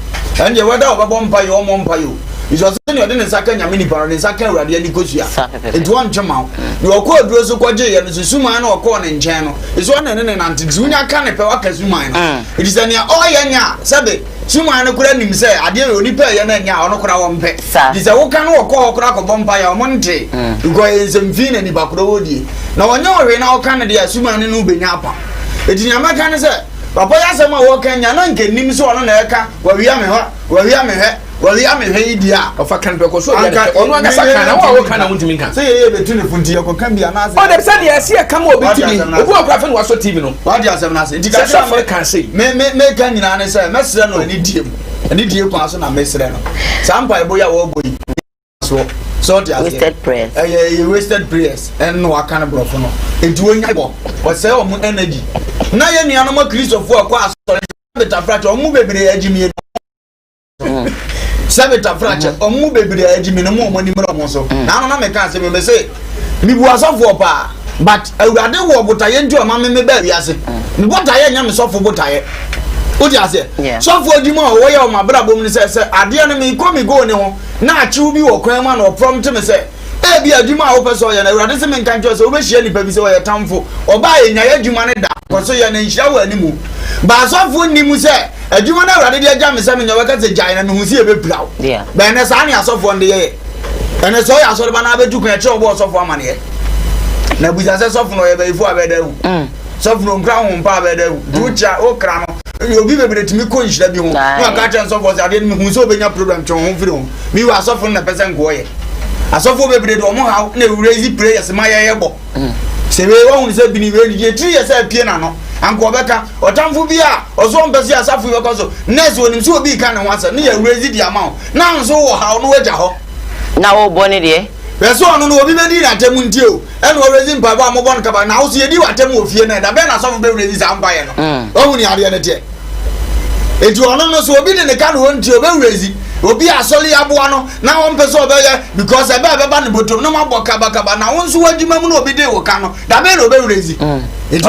ende weda obebo mpa yo mo mpa yo iso se ne ode ne saka nyame ni para ne saka awurade ani kosua edu an twema ne okọ aduro so kwaje ye no susuma na okọ ne nchen no iso na ne nante dunya ka ne pe waka suma no it is ania o ye nya sabe suma na kura nim se ade ye oni pe ye na nya ono kura wo mpe dise wo kan wo okọ kura ko bompa ya o monte ugo ye zemfine ni bakuro wodi na wonye ohwe na oka ne de suma ne no benya apa edinya maka ne se papa ya sema wo kan nya na nke nim se ono na eka wa wi ame he idia ofa kan be ko so ya ono anga saka na wo kan na muntimi kan se ye betu ne funti ye ko kan bia na se o de se de se ya kam obi timi obu okra fe no waso TV no wa dia se na se indika se for kan say me kan nyina ne se mesre no ani die ko aso na mesre no sampa ebo ya wo boyi so dia se wasted prayers wasted prayers en no aka bro fo no eduo nya bo o se o mu energy na ye nua no ma Christopher akọ aso beta fracture o mu bebre agimi sabeta fracture o mu bebre agimi no mo ni mro mo so na no na me kan se me say mi bu asofo pa but awurade wo botaye nti o ma me ba wiase mi botaye nya me sofo botaye o di ase sofo adimo o ye o ma bra bom ni se ade no me ko mi go ne ho na achiu bi wo kwan ma no prompt me say e bi adwuma wo peso ye na awurade se me nkan twa se wo be hie nipa bi se wo ye tamfo oba ye nya ye adwuma ne da ko so ye na nhia wo animu ba sofo nimu se adwuma na awurade de agya me se me nya waka se gyan na hu si e be prawo ba ne sa ne asofo nde ye ene so ya so de ba na abetu kan che obo asofo amane ye na buza se sofo no ye ba ifu abedahu sofo no nkra ho mpa abedahu ducha okra no obi bebere timi ko nhira bi ho na ka chen sofo se ade mi hu so obenya problem che ho firi ho mi wa sofo na pese nko ye asofo bebere do mo ha na raise prayers ma ye bo se we wo hu se bi ni we die 3 years apie na no anko beka otamfo bi a ozo mpese asafo we ko so next onim so obi ka ne ho asa ne ya raise di amount na nso wo ha no waja ho na wo boni de beso ono no obi be di na temu ntie o ene o raise mpa ba mo bon kaba na wo so ye di wa temu ofie na da be na asafo be raise sa mpa ye no ohu ni ade ne te etu ono no so obi de ne ka no ntie o be raise obi asoli aboa no na won pese obeye because ebe ba ne botom no mabọ kaba na won so wadwuma mu no obi de wo ka no da be no be raise etu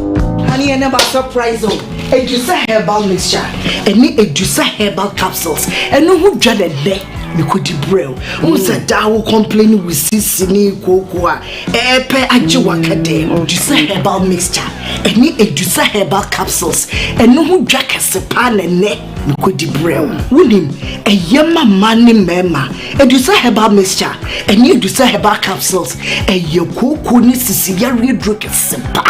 Bye. about surprise on. Edusa herbal mixture. Any Edusa herbal capsules. And no who dread a day. Me could brew. Who's a dow complaining with Sissini Koowaa. Epe Ajiwakade. Edusa herbal mixture. Any Edusa herbal capsules. And no who jack a sepan and neck. Me could brew. William, a yama money mema. Edusa herbal mixture. Any Edusa herbal capsules. A Yoko Sicilia drink a sepa.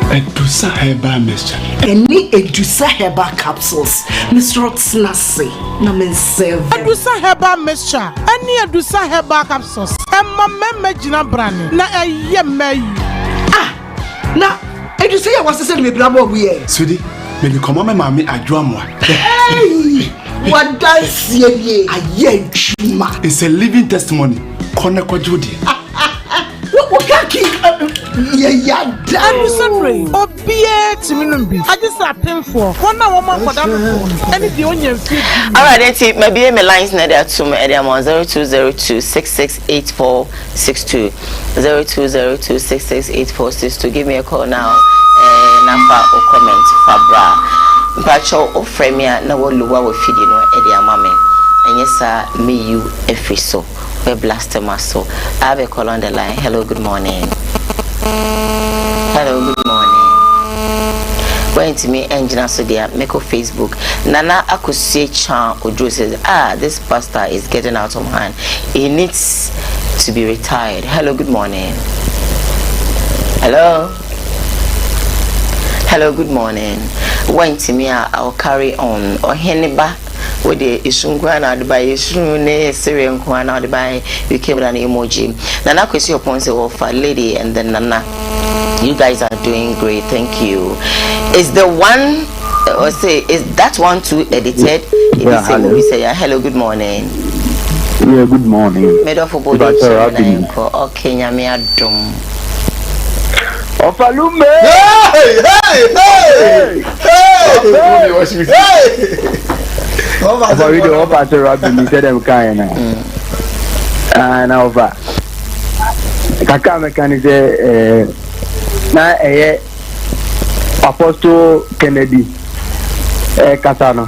Edusa herbal mixture. Any Edusa herbal capsules. Mr. Rotsnasi. Namen serve. Edusa herbal mixture. Any Edusa herbal capsules. Emma Memejina Brani. Na a yemay. Ah! Na Edusa was the same with Blabo we. Sweetie, maybe come on, mammy, I drum one. Hey! What does ye? A ye chuma. It's a living testimony. Koneko Judy. What can keep? Yeah, sorry. Oh, be I just paying for 1 hour for that. And it's the onion. All right, that's it. Maybe my lines now there to me. I'm on 0202-668462. 0202-668462. Give me a call now. Number or comment Fabra. Pacho or Fremia na wo luwa wo fidi no e dia mame. Enye sa me you every so. We blast maso. I have a call on the line. Hello, good morning. Hello, good morning. Went to me engine so there make a Facebook. Nana Akusie Chan Ojo says, this pastor is getting out of hand. He needs to be retired. Hello, good morning. Hello. Hello, good morning. Went to me, I'll carry on. Or Heniba with the Ishungwana by Ishune, Syrian Kwana by you came an emoji. Nana Kusi upon the offer lady and then Nana. You guys are doing great, thank you. Is the one or say is that one too edited? Yeah, hello. Hello, good morning. Yeah, good morning. Made of a body. Okay, Nyame adom. Ofalume! Hey! Over video of Pastor Robin, he said I'm kind of. And over. Kaka mechanic na Apostle Kennedy Katano.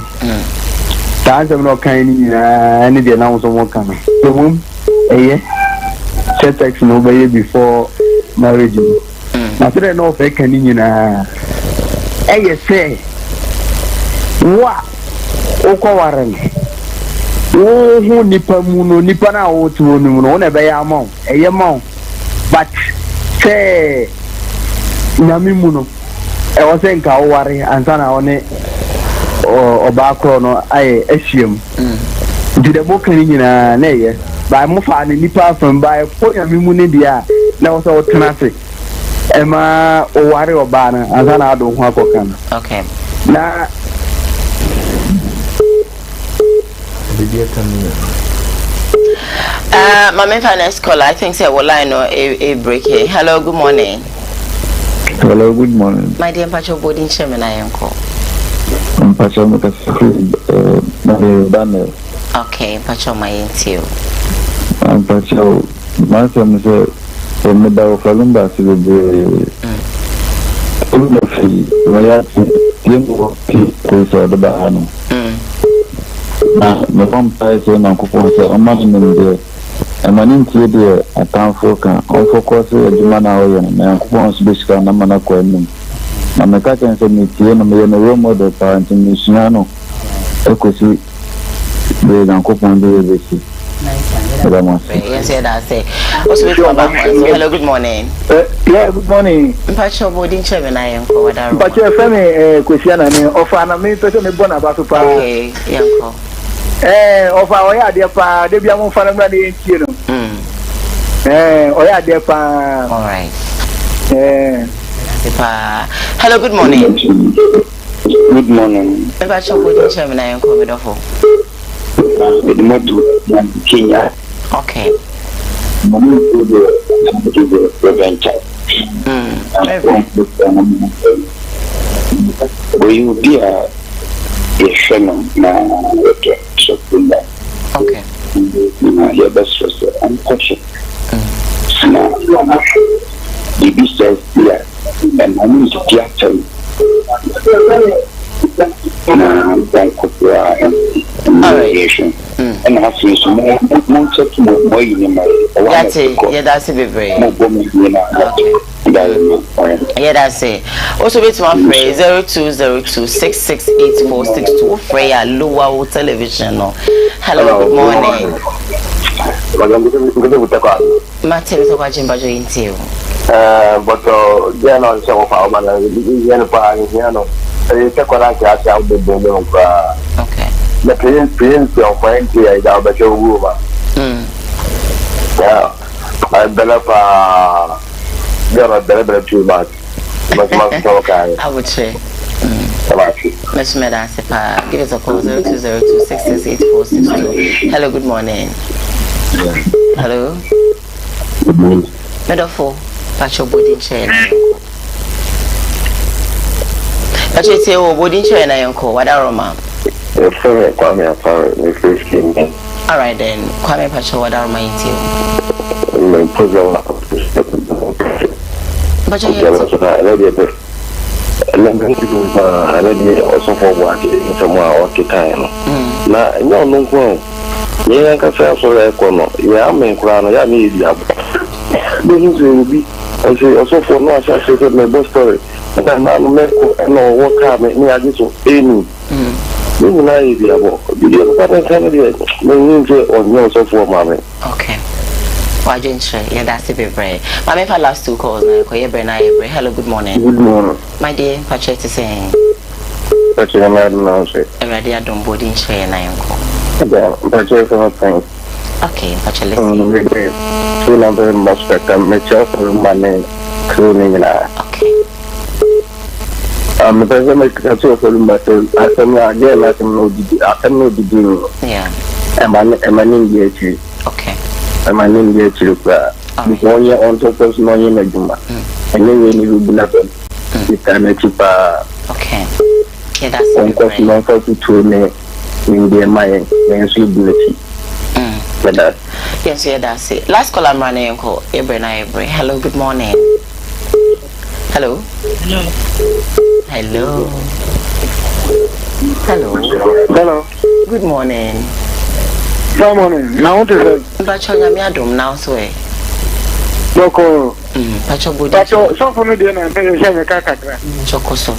Dance no kind any the announce of kind. The womb sex no way before marriage. Na tell no fake any na say wa okowaren who nipa muno nipa na wo tu onu no na be ya amount amount but say nyami muno e wo se nka wo ware ansa na one oba kro no ai ehiem di de boka ni nyina na ye ba mo fa ni nipa from ba ko nyami muno dia na wo se wo tenase ema o ware oba na ansa na ado ho akoka na okay na my main finance caller, I think say well I know a break here. Hello, good morning. Hello, good morning. My dear Pacho boarding chairman I am call. Pacho Daniel. Okay, Pacho my intio. Pacho my son say from the Dow Falumba to the Bahano. The vampire say na kupon say amani nde amani ntie de atanfo kan on focus e djuma na oyo na kupon sibishika na mana ko enu na meka chen say mi tie no me no role model parent mi sunano ekosi de na kupon de besi yes I say hello good morning yeah good morning Pacho boarding chairman I am call wada Pacho femi kwesiana ni ofa na me pese me bona ba so pa okay yanko ofa oya de pa de bia mo fa na mra de ntie no oya de pa all right hello good morning good morning Pacho boarding chairman I am call wada for Kenya. Okay. We will be a shaman now. Okay. Your best was unconscious. Now, the business here, and I need to get to And I see some more check more in my. That's it. Yeah, that's it. Very. Yeah, that's it. Also, it's one phrase 0202668462. Freya Luau Television. Hello, good morning. Martin is watching Bajo into. But then on some of our man, okay. The prince of Frankie, I got a better woman. Yeah, I better get a better too much. But I would say. Miss Medasipa, give us a call 0202668462. Hello, good morning. Hello. Good morning. Medafo, Pacho body chair. Pacho say, oh, body chair na yonko. What are Roma? All right then, Kwame Pacho, what are my into? Pacho, also for working somewhere all the time. Now, no, yeah, I can say so. Yeah, I'm in Crown. I need you. This will be also for no associated my boss story. And I'm not no what car make me. I just any. You know, you okay. Why didn't you? Yeah, that's the big brain. My for last two calls now. Hello, good morning. Good morning. My dear, Patrick is saying. Patrick, I'm not announcing. Already, I don't boarding share now. Patrick, I'm okay, Patrick, let's see. Two number must spectrum. Make sure for money. Cloning now. Okay. The person makes a show for myself. I can again, I can know the deal. Yeah. I'm an Indian. Okay. I'm an Indian. Before you on top of no in a Juma. And then you will be nothing. You can make it. Okay. Yeah, that's one question. Not for to me in their mind and suitability. For that. Yes, yeah, that's it. Last call I'm running call. Hello, good morning. Hello. Hello. Hello. Hello. Good morning. Good morning. Now what is it? Pacho Yamiadum now so eh. Loco. Pacho Budi. Pacho, so for me then I say you can't. Chocoso.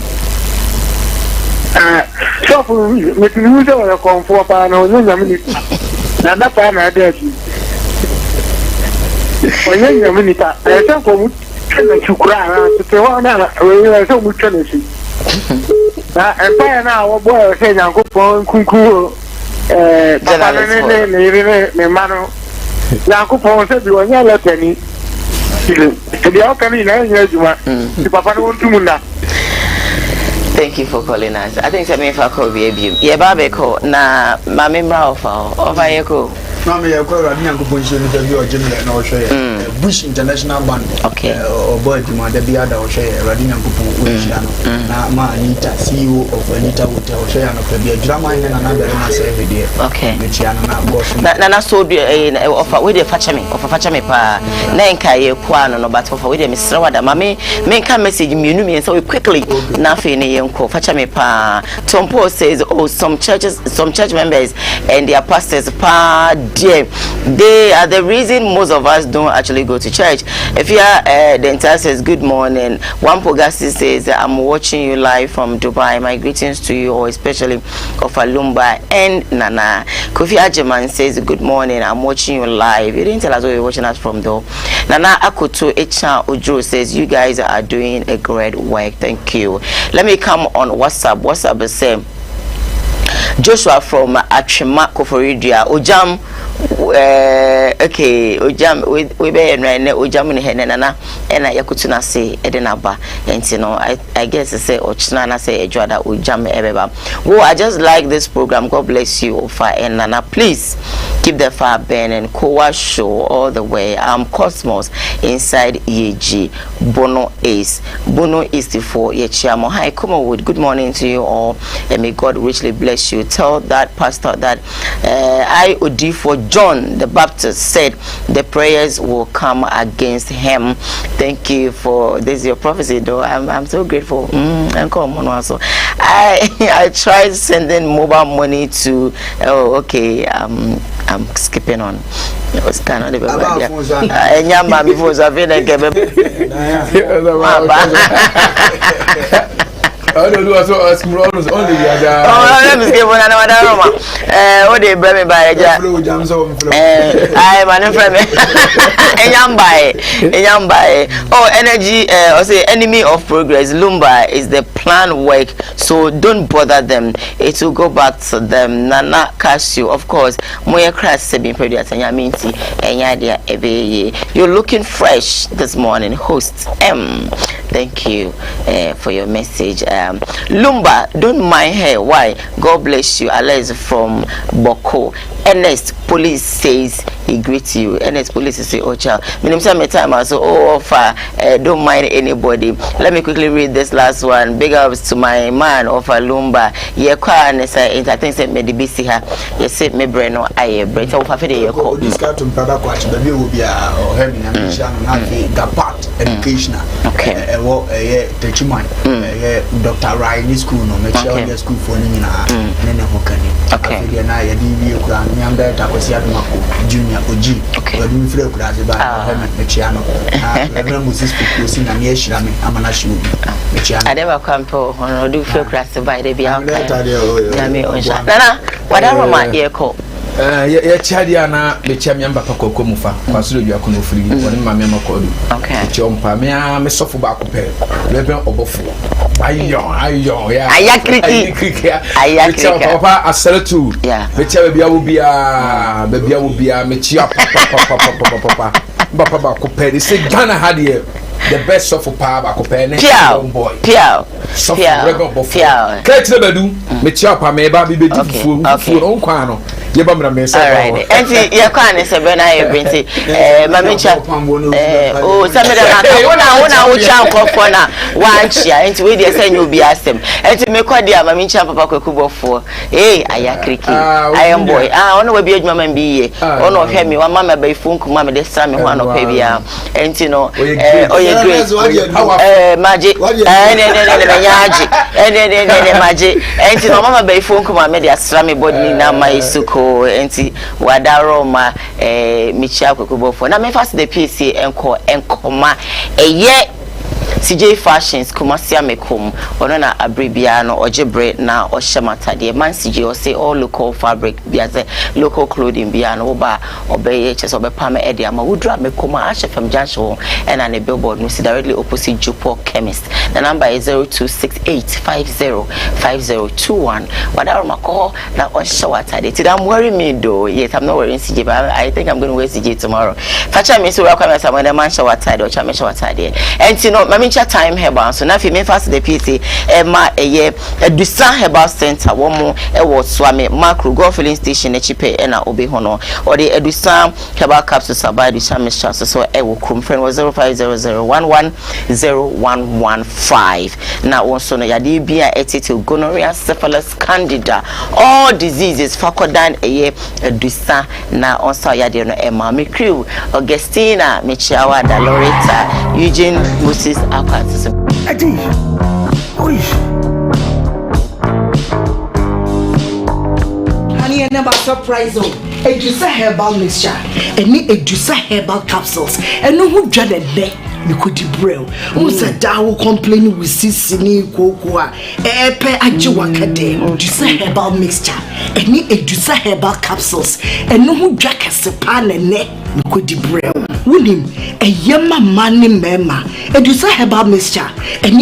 So for me, me to use your comfort and no minute. Na that time I did. When you minute, I say for to cry to say one we so much energy. And by now our boy say na go pon kunku papa ne mano na go pon say bi onya letani the outcome na nya juma the papa no want to munda. Thank you for calling us. I think some if I call baby. Yeah, babe call na mama mra over here go. Mama ya kwa radi yangu ponshi ni tabi ojimle na oshoye. Bush International Band. Okay. Boy dimade bi ada oshoye radi yangu pon ochiano. Na ma Anita CEO of Anita Hotel oshoye no tabi drama ina na bere ma say every day. Okay. Mechiano na boss. Na so offer we dey facha me pa. Na enka ye kwa no but offer we dey misra wada mama me nka message mienu me say we quickly na fe ne ye nko facha me pa. Tom Paul says some church members and their pastors pa dear, they are the reason most of us don't actually go to church. If you are the entire says good morning. One Pogasi says I'm watching you live from Dubai. My greetings to you all, especially of Alumba and Nana. Kofi Ajeman says good morning. I'm watching you live. You didn't tell us where you're watching us from though. Nana Akoto Echa Ojo says you guys are doing a great work. Thank you. Let me come on WhatsApp. WhatsApp is saying Joshua from Achima Koforidia Ojam okay Ojam we be right now Ojam ni henena and I yakutuna say edenaba and you know I guess I say ochina na say ejwada Ojam ebeba. Well, I just like this program. God bless you Ofa and Nana, please Keep the fire burning. Koowaa Show all the way. Cosmos inside EAG. Bono Ace. Bono is the for Yechiamo. Hi, Kumawood. Good morning to you all. And may God richly bless you. Tell that pastor that I OD for John the Baptist said the prayers will come against him. Thank you for this your prophecy though. I'm so grateful. I tried sending mobile money to okay, I'm skipping on. It was kind of the I don't know so as only the other. Let me give one another room. What they bring me by I man friend me. Oh, energy or say enemy of progress. Lumba is the plan work, so don't bother them. It will go back to them. Nana Casio, of course. Moya crash sebin producer Yaminti and you're looking fresh this morning. Host M. Thank you for your message. Lumba, don't mind her. Why? God bless you. Allah is from Boko. Ernest Police says he greets you. Ernest Police say, oh child. My time I so offer. Don't mind anybody. Let me quickly read this last one. Big ups to my man offer Lumba. Ye kwa nesa entertain say me dibisi ha. Ye say me breno aye bread. So offer ye ko. This guy to brother kwachi. Baby will be hemi na misha na gapat educational. Okay. Techiman. Dr. Ryan school no make sure the school for ni na nene hokani. Okay. Na ya di kura ni amba ta kwasi adumako junior oji. Okay. Wadu mi fere kura se ba hemi mechiano. Na Moses Kukosi na me hira me amana shiwo mechiano. Adeba kwampo ono du fere kura se ba de bia. Na me onsha. Nana, wada roma ye ko. Ya chadia na mechia miamba pa kokko mufa kwa sulu dua kono firi woni ma me makodu okay chompa me sofo ba ko pe lebe obofo ayo ya ayakriki papa asalatu mechia bia wo bia mechia papa ba ko pe de se Ghana hadie the best of power ba ko pe ne boy piao kretire badu mechia pa me ba bi be difuo on kwa no yeba mra me say alright enti ye kwa ne se be na ye binti mamicha o sameda na wona wo chan kofo na wanchia enti we dey say nyobi asem enti me kwa dia mamicha papa kwekubofo ayakriki ayem boy ono we bi adwuma man bi ye ono hwe me wa mama ba ifunku mama de sra me ho anopa bia enti no oye great maji ne maji enti no mama ba ifunku mama de sra me body na mai suko enti wadaroma michia kwekubofo na me fast the PC enkoma eye CJ Fashions Kumasia Mekum ono na abribia no ojebre na ohyematade man CJ o say all local fabric biaze local clothing bia no ba obeye chese obepa me ede ama wudra mekoma ahefam junction and an billboard no see directly opposite Jupo Chemist. The number is 0268505021 wadaroma ko na ohywatade today I'm worrying me though. Yes, I'm not worrying CJ, but I think I'm going to wear CJ tomorrow. Facha me so welcome us when the man shawatade or chama shawatade and you know mamicha time herbal so na fi me fast the PC ma eye Edusa Herbal Center wo mo e wo Swame Macro Go filling station e chipe e na obi hono or the Edusa Herbal Capsules by the Shamish chance so e wo krum friend was 0500110115 na wonso no yade bia etete gonorrhea syphilis candida all diseases fakodan eye Edusa na onsa yade no e ma me crew Augustina Michiawa da Loretta Eugene Moses Akwatism. Honey, I never surprise you. Edusa Herbal Mixture. Any Edusa Herbal Capsules. And no who dreaded there. You could brew. Who said that will complain with Sissini Koowaa? Epe Ajiwakade. Edusa Herbal Mixture. Any Edusa Herbal Capsules. And no who drank a sepan and neck. You could brew. Winning a yama money mema. Edusa Herbal Mixture.